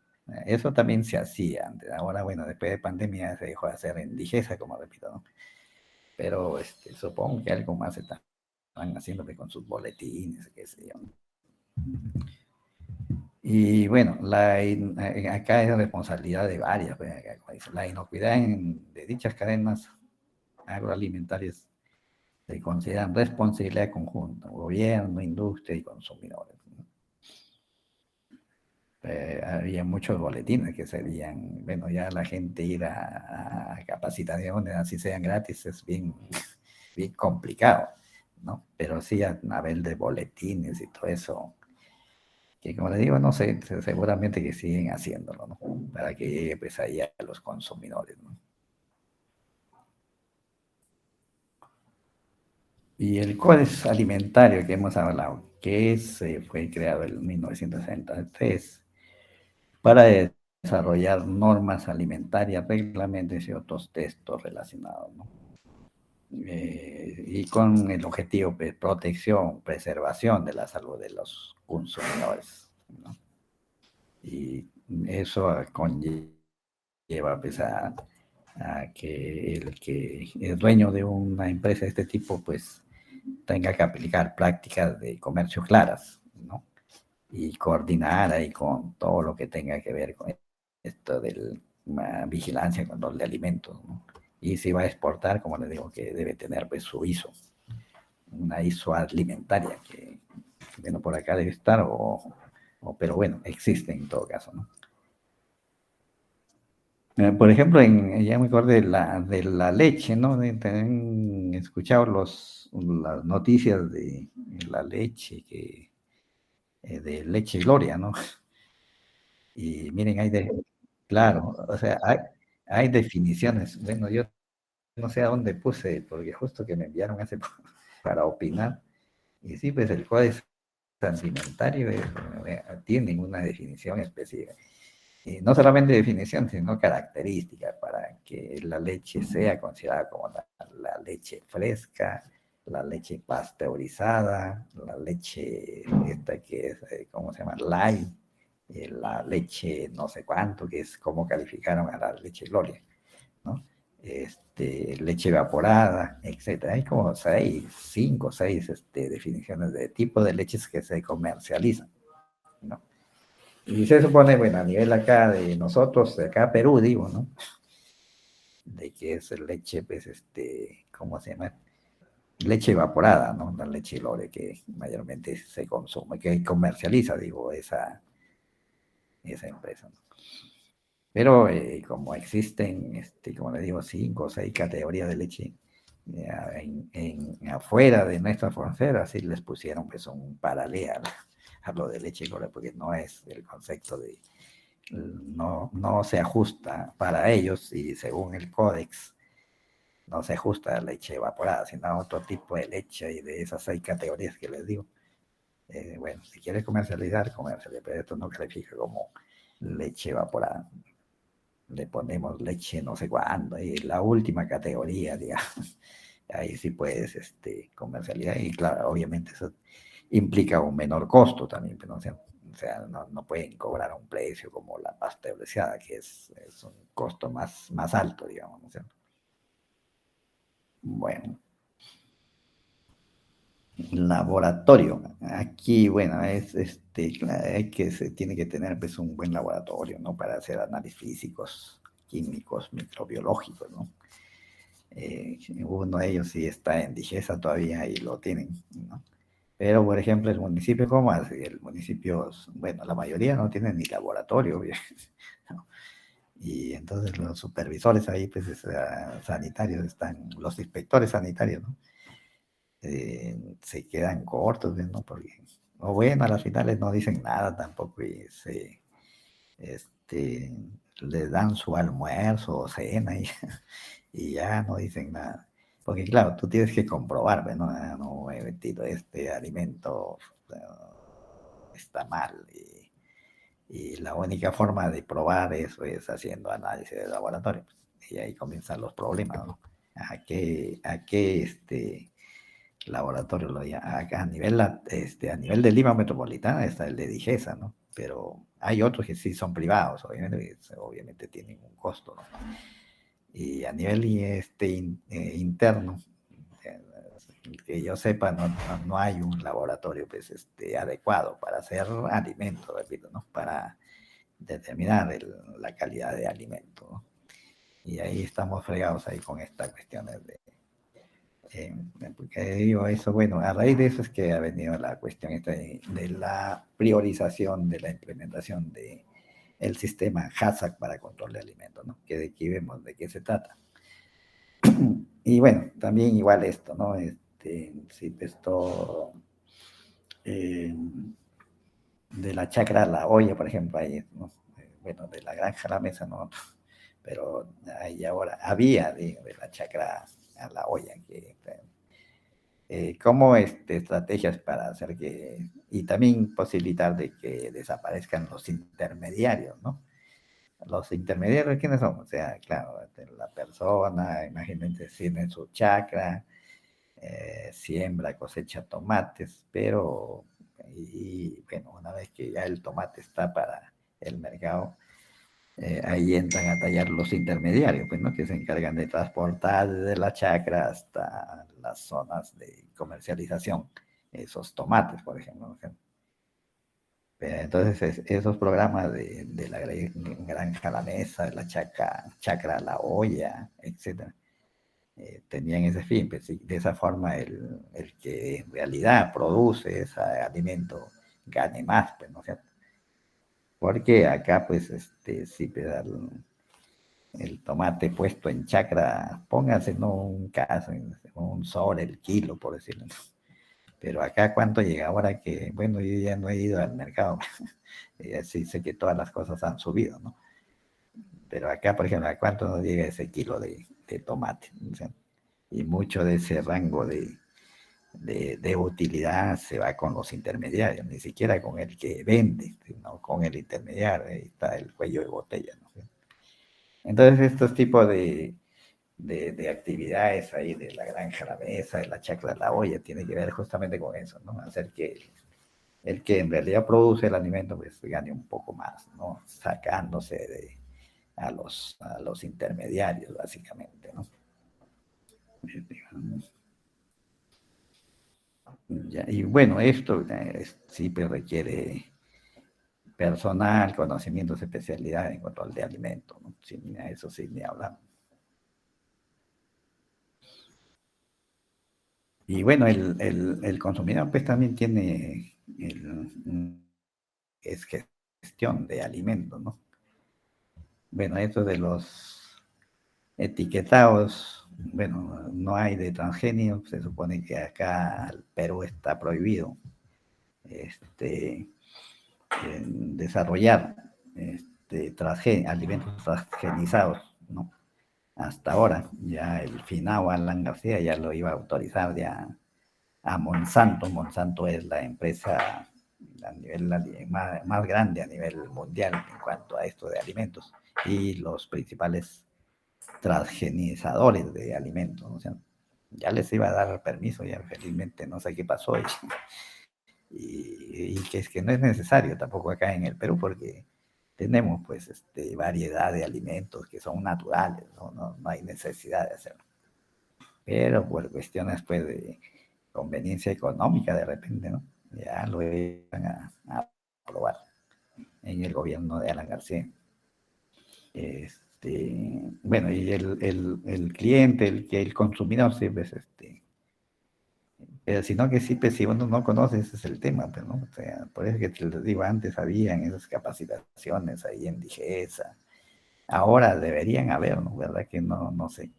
eso también se hacía antes. Ahora, bueno, después de pandemia se dejó de hacer en Digesa, como repito, ¿no? Pero supongo que algo más están haciendo con sus boletines, qué sé yo. Y bueno, acá es responsabilidad de varias, pues, la inocuidad de dichas cadenas agroalimentarias se consideran responsabilidad conjunta, gobierno, industria y consumidores, ¿no? Había muchos boletines que serían, bueno, ya la gente ir a capacitaciones, así sean gratis, es bien complicado, ¿no? Pero sí a nivel de boletines y todo eso, que como les digo, no sé, seguramente que siguen haciéndolo, ¿no? Para que llegue pues ahí a los consumidores, ¿no? Y el Códex Alimentario que hemos hablado, fue creado en 1963 para desarrollar normas alimentarias, reglamentos y otros textos relacionados, ¿no? Y con el objetivo de protección, preservación de la salud de los consumidores, ¿no? Y eso conlleva pues, a que el dueño de una empresa de este tipo pues tenga que aplicar prácticas de comercio claras, ¿no? Y coordinar ahí con todo lo que tenga que ver con esto de la vigilancia, control de alimentos, ¿no? Y si va a exportar, como les digo, que debe tener pues su ISO, una ISO alimentaria, que bueno, por acá debe estar, pero bueno, existe en todo caso, ¿no? Por ejemplo, ya me acuerdo de la leche, ¿no? Han escuchado las noticias de la leche, de leche Gloria, ¿no? Y miren, claro, o sea, hay definiciones. Bueno, yo no sé a dónde puse, porque justo que me enviaron hace poco para opinar. Y sí, pues el código alimentario tiene una definición específica. Y no solamente definición, sino características para que la leche sea considerada como la leche fresca, la leche pasteurizada, la leche esta que es, ¿cómo se llama? Light, la leche no sé cuánto, que es como calificaron a la leche Gloria, ¿no? Leche evaporada, etcétera. Hay como cinco o seis definiciones de tipo de leches que se comercializan, ¿no? Y se supone, bueno, a nivel acá de nosotros, de acá Perú, digo, ¿no? De que es leche, pues, ¿cómo se llama? Leche evaporada, ¿no? La leche Lore que mayormente se consume, que comercializa, digo, esa empresa, ¿no? Pero como existen, como le digo, cinco o seis categorías de leche afuera de nuestra frontera, sí les pusieron pues un paralelo a lo de leche Lore, porque no es el concepto no se ajusta para ellos y según el códex no se ajusta a leche evaporada, sino a otro tipo de leche y de esas seis categorías que les digo. Bueno, si quieres comercializar, pero esto no califica como leche evaporada. Le ponemos leche no sé cuándo, y la última categoría, digamos, ahí sí puedes comercializar y claro, obviamente eso implica un menor costo también, pero o sea no pueden cobrar un precio como la pasteurizada, que es un costo más alto, digamos, ¿no? Bueno, laboratorio. Aquí, bueno, se tiene que tener pues un buen laboratorio, ¿no? Para hacer análisis físicos, químicos, microbiológicos, ¿no? Uno de ellos sí está en Digesa todavía y lo tienen, ¿no? Pero, por ejemplo, el municipio, ¿cómo hace? El municipio, bueno, la mayoría no tienen ni laboratorio, ¿no? Y entonces los supervisores ahí, pues, sanitarios están, los inspectores sanitarios, ¿no? Se quedan cortos, ¿no? Porque, o bueno, a las finales no dicen nada tampoco y este, les dan su almuerzo o cena y, y ya no dicen nada. Porque claro, tú tienes que comprobar, ¿no? Ah, no he metido este alimento, está mal. Y la única forma de probar eso es haciendo análisis de laboratorio. Y ahí comienzan los problemas, ¿no? ¿A qué laboratorio lo llama? Acá a nivel de Lima Metropolitana está el de Digesa, ¿no? Pero hay otros que sí son privados, obviamente tienen un costo, ¿no? Y a nivel interno, eh, que yo sepa, no hay un laboratorio pues, adecuado para hacer alimentos, repito, ¿no? Para determinar la calidad de alimento, ¿no? Y ahí estamos fregados ahí con estas cuestiones eh, porque digo eso, bueno, a raíz de eso es que ha venido la cuestión esta de la priorización de la implementación de el sistema HACCP para control de alimentos, ¿no? Que de aquí vemos de qué se trata. Y bueno, también igual esto, ¿no? Sí, esto eh, de la chacra a la olla, por ejemplo, ahí, ¿no? Bueno, de la granja a la mesa, no, pero ahí ahora había de la chacra a la olla, que como estrategias para hacer que, y también posibilitar de que desaparezcan los intermediarios, ¿no? Los intermediarios, ¿quiénes son? O sea, claro, la persona, imagínense, tiene su chacra, siembra, cosecha tomates, pero, y bueno, una vez que ya el tomate está para el mercado, ahí entran a tallar los intermediarios, pues, ¿no? Que se encargan de transportar desde la chacra hasta las zonas de comercialización, esos tomates, por ejemplo, ¿no? Entonces, esos programas de la granja a la mesa, de la chacra a la olla, etcétera, tenían ese fin, pues, sí, de esa forma el que en realidad produce ese alimento gane más, pues, ¿no es cierto? Porque acá, pues, sí, pues, el tomate puesto en chacra, póngase, no un caso, un sol el kilo, por decirlo, ¿no? Pero acá, ¿cuánto llega? Ahora que, bueno, yo ya no he ido al mercado, sí sé que todas las cosas han subido, ¿no? Pero acá, por ejemplo, ¿a cuánto nos llega ese kilo de tomate? O sea, y mucho de ese rango de utilidad se va con los intermediarios, ni siquiera con el que vende, sino con el intermediario, ahí está el cuello de botella, ¿no? Entonces, estos tipos de actividades ahí, de la granja a la mesa, de la chacra a la olla, tiene que ver justamente con eso, ¿no? Hacer que el que en realidad produce el alimento, pues gane un poco más, ¿no? Sacándose a los intermediarios, básicamente, ¿no? Ya, y bueno, esto sí pues, requiere personal, conocimientos, especialidad en control de alimentos, ¿no? Sí, eso sí, ni hablar. Y bueno, el consumidor pues también tiene es gestión de alimentos, ¿no? Bueno, esto de los etiquetados, bueno, no hay de transgénicos, se supone que acá el Perú está prohibido desarrollar alimentos transgenizados, ¿no? Hasta ahora, ya el finado Alan García ya lo iba a autorizar ya a Monsanto. Monsanto es la empresa a nivel más grande a nivel mundial en cuanto a esto de alimentos y los principales transgenizadores de alimentos, ¿no? O sea, ya les iba a dar permiso, ya felizmente no sé qué pasó y que es que no es necesario tampoco acá en el Perú porque tenemos pues variedad de alimentos que son naturales, ¿no? No hay necesidad de hacerlo. Pero por cuestiones pues de conveniencia económica de repente, ¿no? Ya lo iban a aprobar en el gobierno de Alan García. Bueno, y el cliente, el consumidor, sí, pues, pero sino que sí, pues, si uno no conoce, ese es el tema, pues, ¿no? O sea, por eso que te les digo, antes habían esas capacitaciones ahí en Digesa, ahora deberían haber, ¿no? ¿Verdad que no, no sé?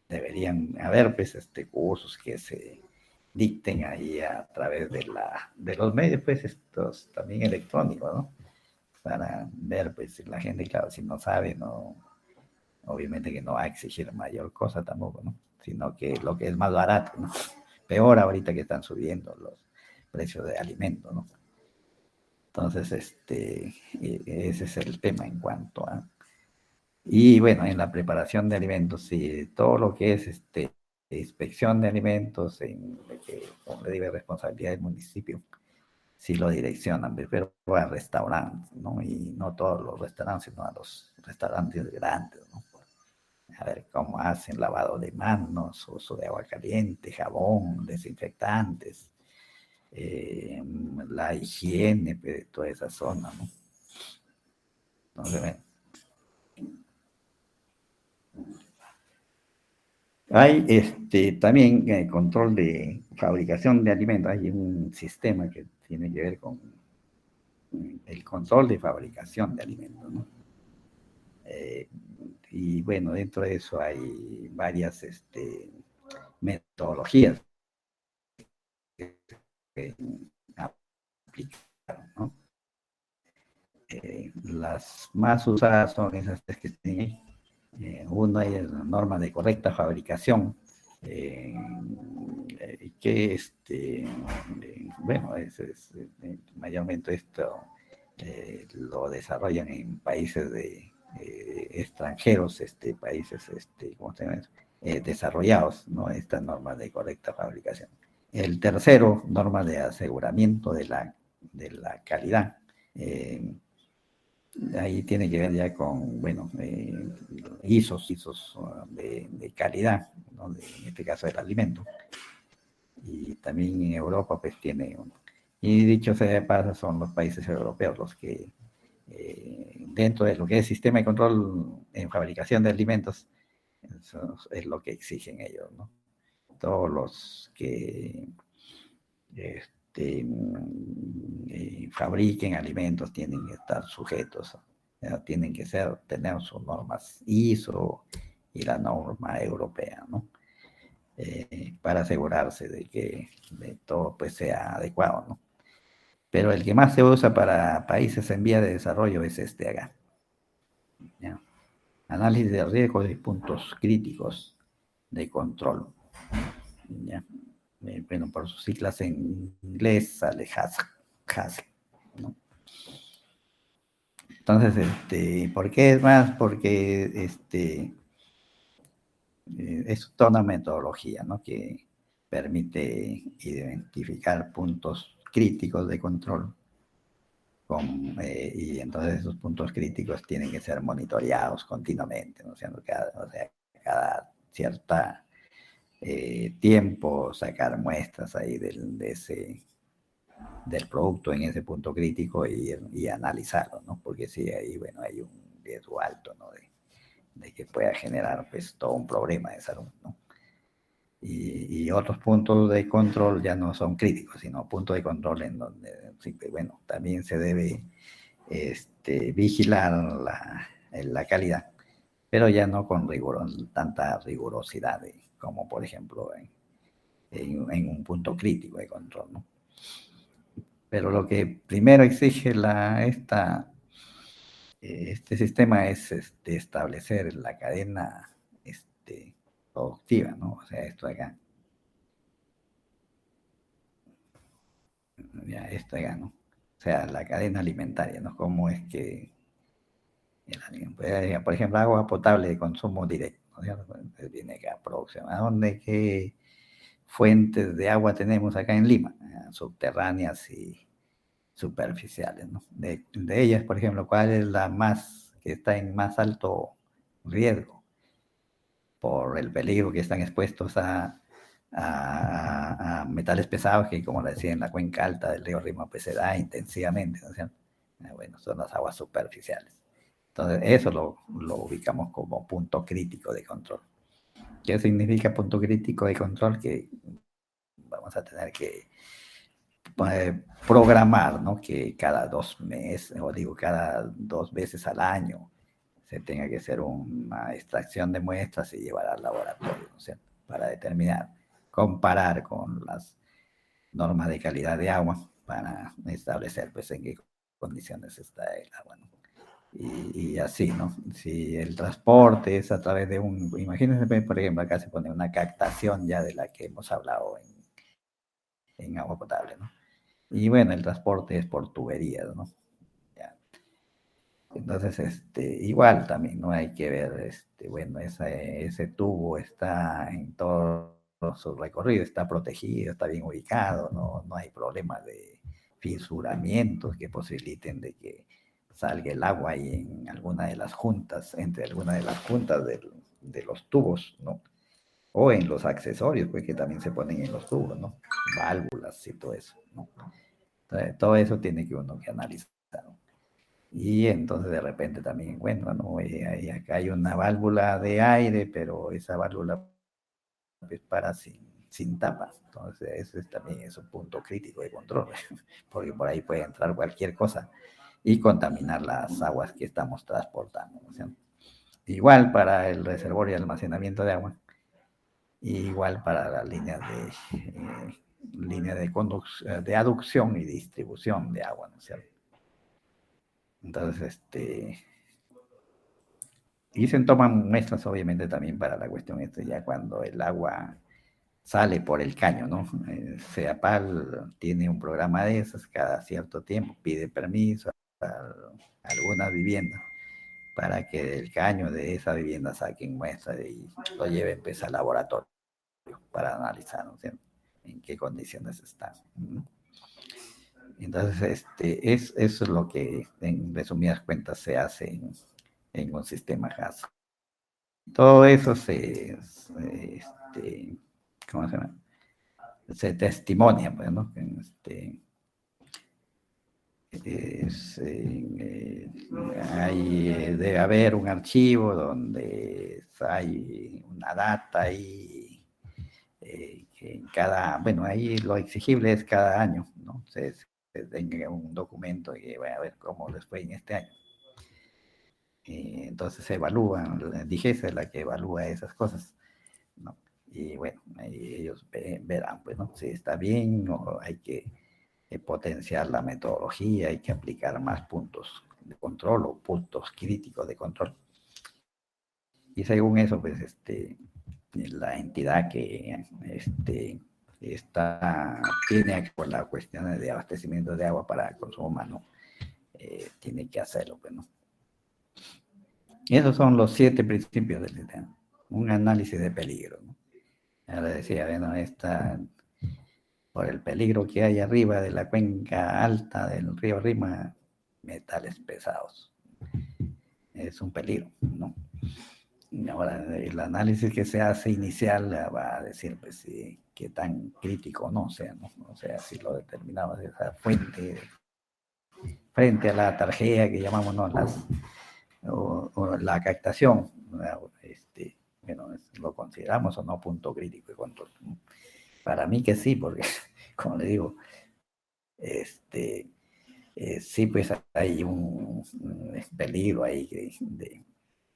Deberían haber, pues, cursos que se dicten ahí a través de los medios, pues, estos también electrónicos, ¿no? Para ver, pues, si la gente, claro, si no sabe, no, obviamente que no va a exigir mayor cosa tampoco, ¿no? Sino que lo que es más barato, ¿no? Peor ahorita que están subiendo los precios de alimentos, ¿no? Entonces, ese es el tema en cuanto a... Y bueno, en la preparación de alimentos, sí, todo lo que es inspección de alimentos, como le digo, responsabilidad del municipio, sí lo direccionan, pero a restaurantes, ¿no? Y no todos los restaurantes, sino a los restaurantes grandes, ¿no? A ver cómo hacen lavado de manos, uso de agua caliente, jabón, desinfectantes, la higiene pues, de toda esa zona, ¿no? Entonces, hay también control de fabricación de alimentos, hay un sistema que tiene que ver con el control de fabricación de alimentos, ¿no? Eh, y bueno, dentro de eso hay varias metodologías que se aplican, ¿no? Las más usadas son esas tres que tienen ahí. Una es la norma de correcta fabricación. Eh, que bueno, mayormente esto lo desarrollan en países de extranjeros, países, ¿cómo se llama eso? Desarrollados, ¿no? Estas normas de correcta fabricación. El tercero, norma de aseguramiento de la calidad. Eh, Ahí tiene que ver ya con, bueno, ISOs de calidad, ¿no? En este caso del alimento. Y también en Europa pues tiene y dicho sea de paso, son los países europeos los que dentro de lo que es sistema de control en fabricación de alimentos, eso es lo que exigen ellos, ¿no? Todos los que fabriquen alimentos tienen que estar sujetos, tienen que tener sus normas ISO y la norma europea, ¿no? Para asegurarse de que todo pues sea adecuado, ¿no? Pero el que más se usa para países en vía de desarrollo es este acá, ¿ya? Análisis de riesgos y puntos críticos de control, ¿ya? Bueno, por sus siglas en inglés sale HACCP, ¿no? Entonces, ¿por qué es más? Porque es toda una metodología, ¿no? Que permite identificar puntos críticos de control y entonces esos puntos críticos tienen que ser monitoreados continuamente, ¿no? Cada cierta tiempo sacar muestras ahí del producto en ese punto crítico y analizarlo, ¿no? Porque sí, ahí, bueno, hay un riesgo alto, ¿no? De que pueda generar, pues, todo un problema de salud, ¿no? Y otros puntos de control ya no son críticos, sino puntos de control en donde, sí, bueno, también se debe vigilar la calidad, pero ya no con tanta rigurosidad como por ejemplo en un punto crítico de control, ¿no? Pero lo que primero exige este sistema es establecer la cadena productiva, ¿no? O sea, esto acá, ya, esto acá, ¿no? O sea, la cadena alimentaria, ¿no? Cómo es que por ejemplo, agua potable de consumo directo, ¿no? Entonces viene acá, producción. ¿A dónde, qué fuentes de agua tenemos acá en Lima? Subterráneas y superficiales, ¿no? De ellas, por ejemplo, ¿cuál es la más que está en más alto riesgo por el peligro que están expuestos a metales pesados que, como le decía, en la cuenca alta del río Rima, pues se da intensivamente, ¿no es cierto? Bueno, son las aguas superficiales. Entonces, eso lo ubicamos como punto crítico de control. ¿Qué significa punto crítico de control? Que vamos a tener que programar, ¿no? Que cada 2 meses, o digo, cada 2 veces al año, se tenga que hacer una extracción de muestras y llevar al laboratorio, ¿no es cierto? Para determinar, comparar con las normas de calidad de agua para establecer, pues, en qué condiciones está el agua, ¿no? Y así, ¿no? Si el transporte es a través de imagínense, por ejemplo, acá se pone una captación ya de la que hemos hablado en agua potable, ¿no? Y bueno, el transporte es por tuberías, ¿no? Ya. Entonces, igual también, ¿no? Hay que ver, bueno, ese tubo está en todo su recorrido, está protegido, está bien ubicado, no hay problema de fisuramientos que posibiliten de que salga el agua ahí en alguna de las juntas, entre alguna de las juntas de los tubos, ¿no? O en los accesorios, pues que también se ponen en los tubos, ¿no? Válvulas y todo eso, ¿no? Entonces, todo eso tiene que uno que analizar, ¿no? Y entonces de repente también, bueno, ¿no? Acá hay una válvula de aire, pero esa válvula pues para sin tapa. Entonces ese también es un punto crítico de control, porque por ahí puede entrar cualquier cosa y contaminar las aguas que estamos transportando, ¿no? O sea, igual para el reservorio y almacenamiento de agua, igual para las líneas línea de aducción y distribución de agua, ¿no es cierto? Entonces, y se toman muestras obviamente también para la cuestión ya cuando el agua sale por el caño, ¿no? CEAPAL tiene un programa de esos, cada cierto tiempo pide permiso a alguna vivienda para que del caño de esa vivienda saquen muestras y lo lleven pues al laboratorio para analizar, ¿no? En qué condiciones están. ¿No? Entonces, eso es lo que en resumidas cuentas se hace en un sistema HACCP. Todo eso ¿cómo se llama? Se testimonia, pues, ¿no? Debe haber un archivo donde hay una data ahí, que en bueno, ahí lo exigible es cada año, ¿no? Se tenga un documento y va a ver cómo les fue en este año. Entonces se evalúan, la DIGESA es la que evalúa esas cosas, ¿no? Y bueno, ahí ellos verán, pues, ¿no? Si está bien o hay que potenciar la metodología, hay que aplicar más puntos de control o puntos críticos de control. Y según eso, pues, la entidad que tiene con la cuestión de abastecimiento de agua para consumo humano, tiene que hacerlo, pues, ¿no? Y esos son los 7 principios del sistema. Un análisis de peligro, ¿no? Ya le decía, bueno, por el peligro que hay arriba de la cuenca alta del río Rima, metales pesados. Es un peligro, ¿no? Ahora, el análisis que se hace inicial va a decir, pues, sí, qué tan crítico no sea, ¿no? O sea, si lo determinamos de esa fuente frente a la tarjeta que llamamos, ¿no? O la captación, bueno, lo consideramos o no punto crítico de control. Para mí que sí, porque, como le digo, sí, pues hay un peligro ahí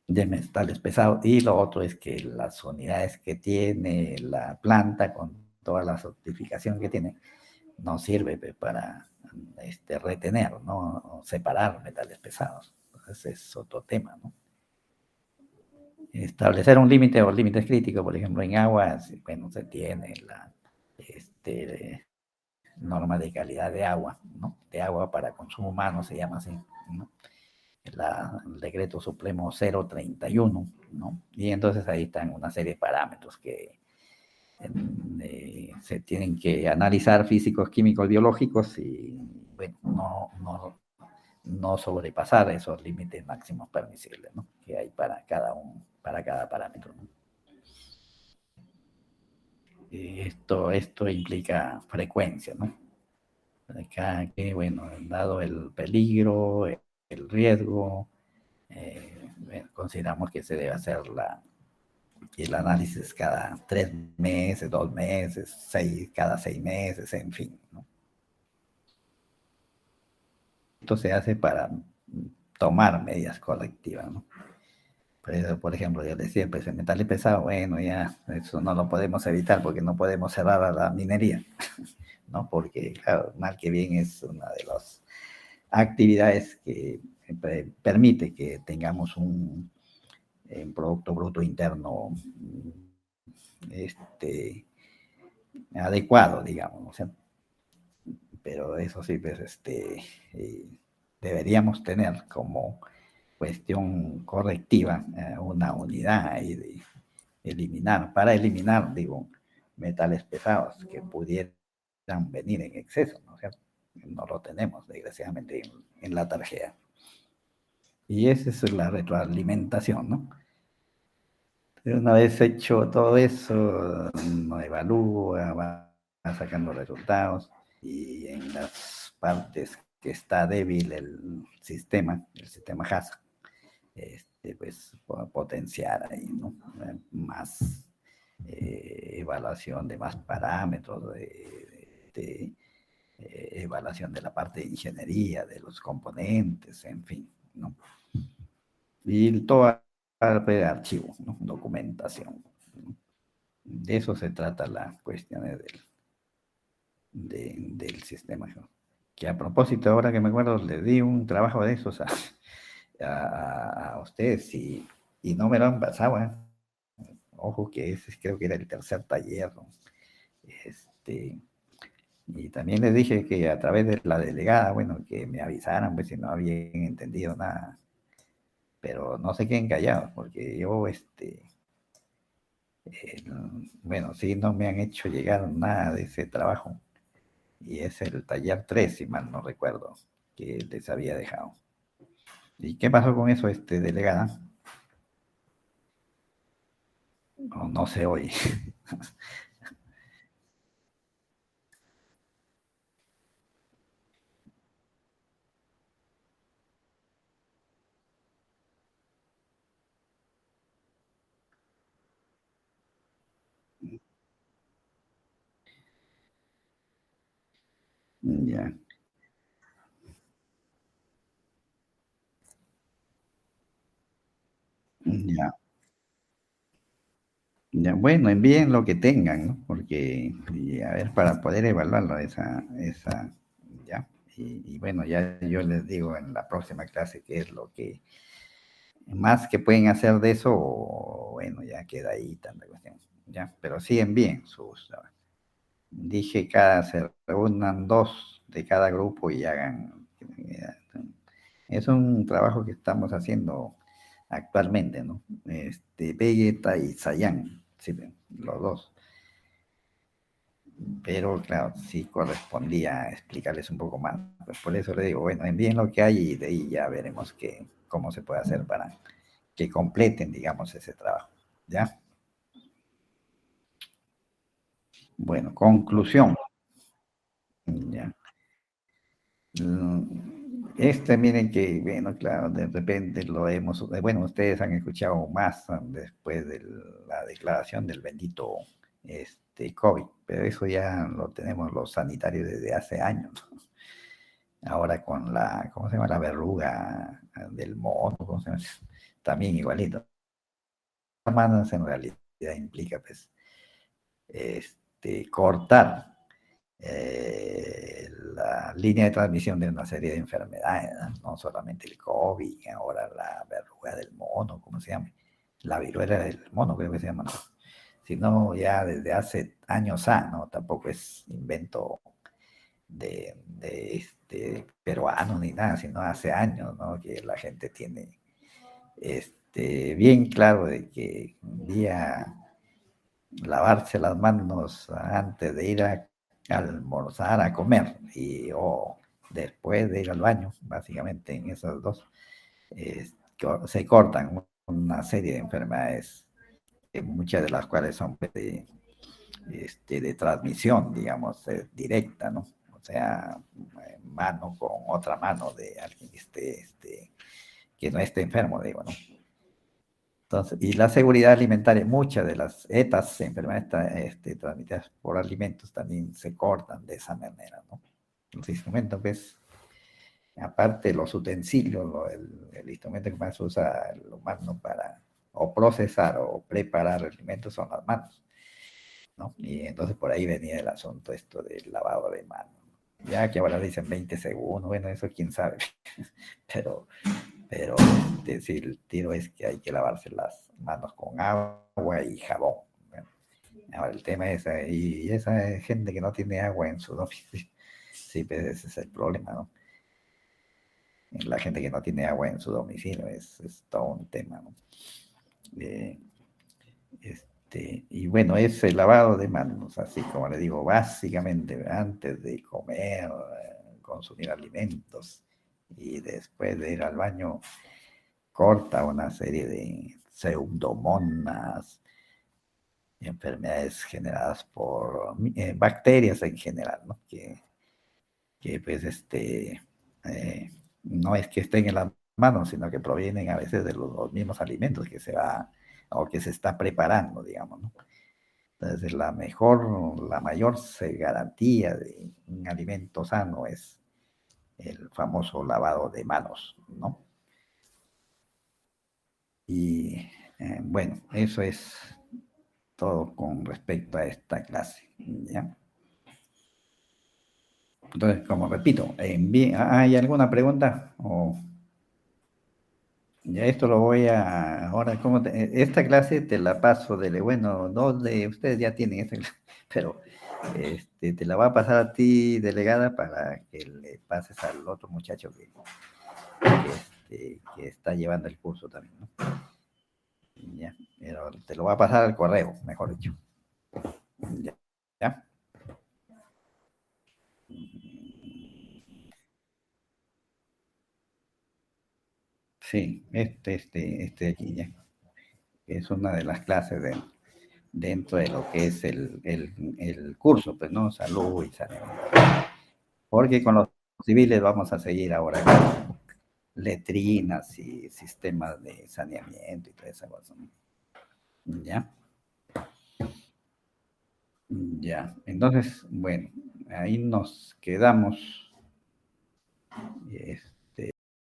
de metales pesados. Y lo otro es que las unidades que tiene la planta, con toda la certificación que tiene, no sirve pues, para retener, ¿no? O separar metales pesados. Entonces es otro tema, ¿no? Establecer un límite o límites críticos, por ejemplo, en agua, bueno, se tiene la norma de calidad de agua, ¿no? De agua para consumo humano se llama así, ¿no? El decreto supremo 031, ¿no? Y entonces ahí están una serie de parámetros que se tienen que analizar, físicos, químicos, biológicos, y bueno, no sobrepasar esos límites máximos permisibles, ¿no? Que hay para cada parámetro, ¿no? Esto implica frecuencia, ¿no? Acá que, bueno, dado el peligro, el riesgo, bueno, consideramos que se debe hacer el análisis cada 3 meses, 2 meses, cada 6 meses, en fin, ¿no? Esto se hace para tomar medidas colectivas, ¿no? Por ejemplo, yo decía, pues el metal pesado, bueno, ya eso no lo podemos evitar porque no podemos cerrar a la minería, ¿no? Porque, claro, mal que bien es una de las actividades que permite que tengamos un Producto Bruto Interno adecuado, digamos, ¿no? O sea, pero eso sí, pues, deberíamos tener como cuestión correctiva una unidad y de para eliminar, digo, metales pesados que pudieran venir en exceso, ¿no? O sea, no lo tenemos, desgraciadamente, en la tarjeta. Y esa es la retroalimentación, ¿no? Una vez hecho todo eso, no evalúa, va sacando resultados y en las partes que está débil el sistema HACCP, pues potenciar ahí, ¿no? Más evaluación de más parámetros, evaluación de la parte de ingeniería, de los componentes, en fin, ¿no? Y todo de archivos, ¿no? Documentación, ¿no? De eso se trata la cuestión del sistema. Que a propósito, ahora que me acuerdo, le di un trabajo de esos a ustedes y no me lo han pasado, ¿eh? Ojo que ese creo que era el tercer taller, ¿no? Este, y también les dije que a través de la delegada, bueno, que me avisaran, pues si no habían entendido nada, pero no se queden callados, porque yo, bueno, sí, no me han hecho llegar nada de ese trabajo, y es el taller 3 si mal no recuerdo, que les había dejado. ¿Y qué pasó con eso, delegada? No, no se oye. Ya, ya. Ya, bueno, envíen lo que tengan, ¿no? Porque, y a ver, para poder evaluarlo, ya. Y bueno, ya yo les digo en la próxima clase qué es lo que más que pueden hacer de eso, o, bueno, ya queda ahí tanta cuestión, ya. Pero sí envíen sus, dije, se reúnan dos de cada grupo y hagan. Es un trabajo que estamos haciendo actualmente, ¿no? Vegeta y Sayan, sí, los dos. Pero claro, sí correspondía explicarles un poco más. Pues por eso le digo, bueno, envíen lo que hay y de ahí ya veremos cómo se puede hacer para que completen, digamos, ese trabajo. ¿Ya? Bueno, conclusión. ¿Ya? Miren que, bueno, claro, de repente lo hemos, bueno, ustedes han escuchado más después de la declaración del bendito COVID, pero eso ya lo tenemos los sanitarios desde hace años, ¿no? Ahora con ¿cómo se llama? La verruga del mono, ¿cómo se llama? También igualito. Manos en realidad implica, pues, cortar la línea de transmisión de una serie de enfermedades, no solamente el COVID, ahora la verruga del mono, ¿cómo se llama? La viruela del mono, creo que se llama, ¿no? Sino ya desde hace años, ¿no? Tampoco es invento de peruano ni nada, sino hace años, ¿no? Que la gente tiene bien claro de que un día lavarse las manos antes de ir a almorzar, a comer, o después de ir al baño, básicamente en esas dos, se cortan una serie de enfermedades, muchas de las cuales son de transmisión, digamos, directa, ¿no? O sea, mano con otra mano de alguien que no esté enfermo, digo, ¿no? Entonces, y la seguridad alimentaria, muchas de las ETAs, enfermedades transmitidas por alimentos, también se cortan de esa manera, ¿no? Los instrumentos, pues, aparte los utensilios, el instrumento que más usa el humano para o procesar o preparar alimentos son las manos, ¿no? Y entonces por ahí venía el asunto esto del lavado de manos. Ya que ahora dicen 20 segundos, bueno, eso quién sabe, pero pero sí, el tiro es que hay que lavarse las manos con agua y jabón. Bueno, ahora el tema es, y esa gente que no tiene agua en su domicilio, sí, pues ese es el problema, ¿no? La gente que no tiene agua en su domicilio es todo un tema, ¿no? Eh, y bueno, ese lavado de manos, así como le digo, básicamente antes de comer, consumir alimentos y después de ir al baño, corta una serie de pseudomonas, enfermedades generadas por bacterias en general, ¿no? Que pues no es que estén en las manos, sino que provienen a veces de los mismos alimentos que se va o que se está preparando, digamos, ¿no? Entonces la mayor garantía de un alimento sano es el famoso lavado de manos, ¿no? Y bueno, eso es todo con respecto a esta clase, ¿ya? Entonces, como repito, ¿hay alguna pregunta? O ya esto lo voy a, ahora, esta clase te la paso bueno, dos de ustedes ya tienen esta clase, pero Te la voy a pasar a ti, delegada, para que le pases al otro muchacho que está llevando el curso también, ¿no? Ya, pero te lo voy a pasar al correo, mejor dicho. Ya, ya. Sí, este de aquí, ya. Es una de las clases dentro de lo que es el curso, pues, ¿no? Salud y saneamiento. Porque con los civiles vamos a seguir ahora con letrinas y sistemas de saneamiento y toda esa cosa, ¿no? Ya, ya. Entonces, bueno, ahí nos quedamos.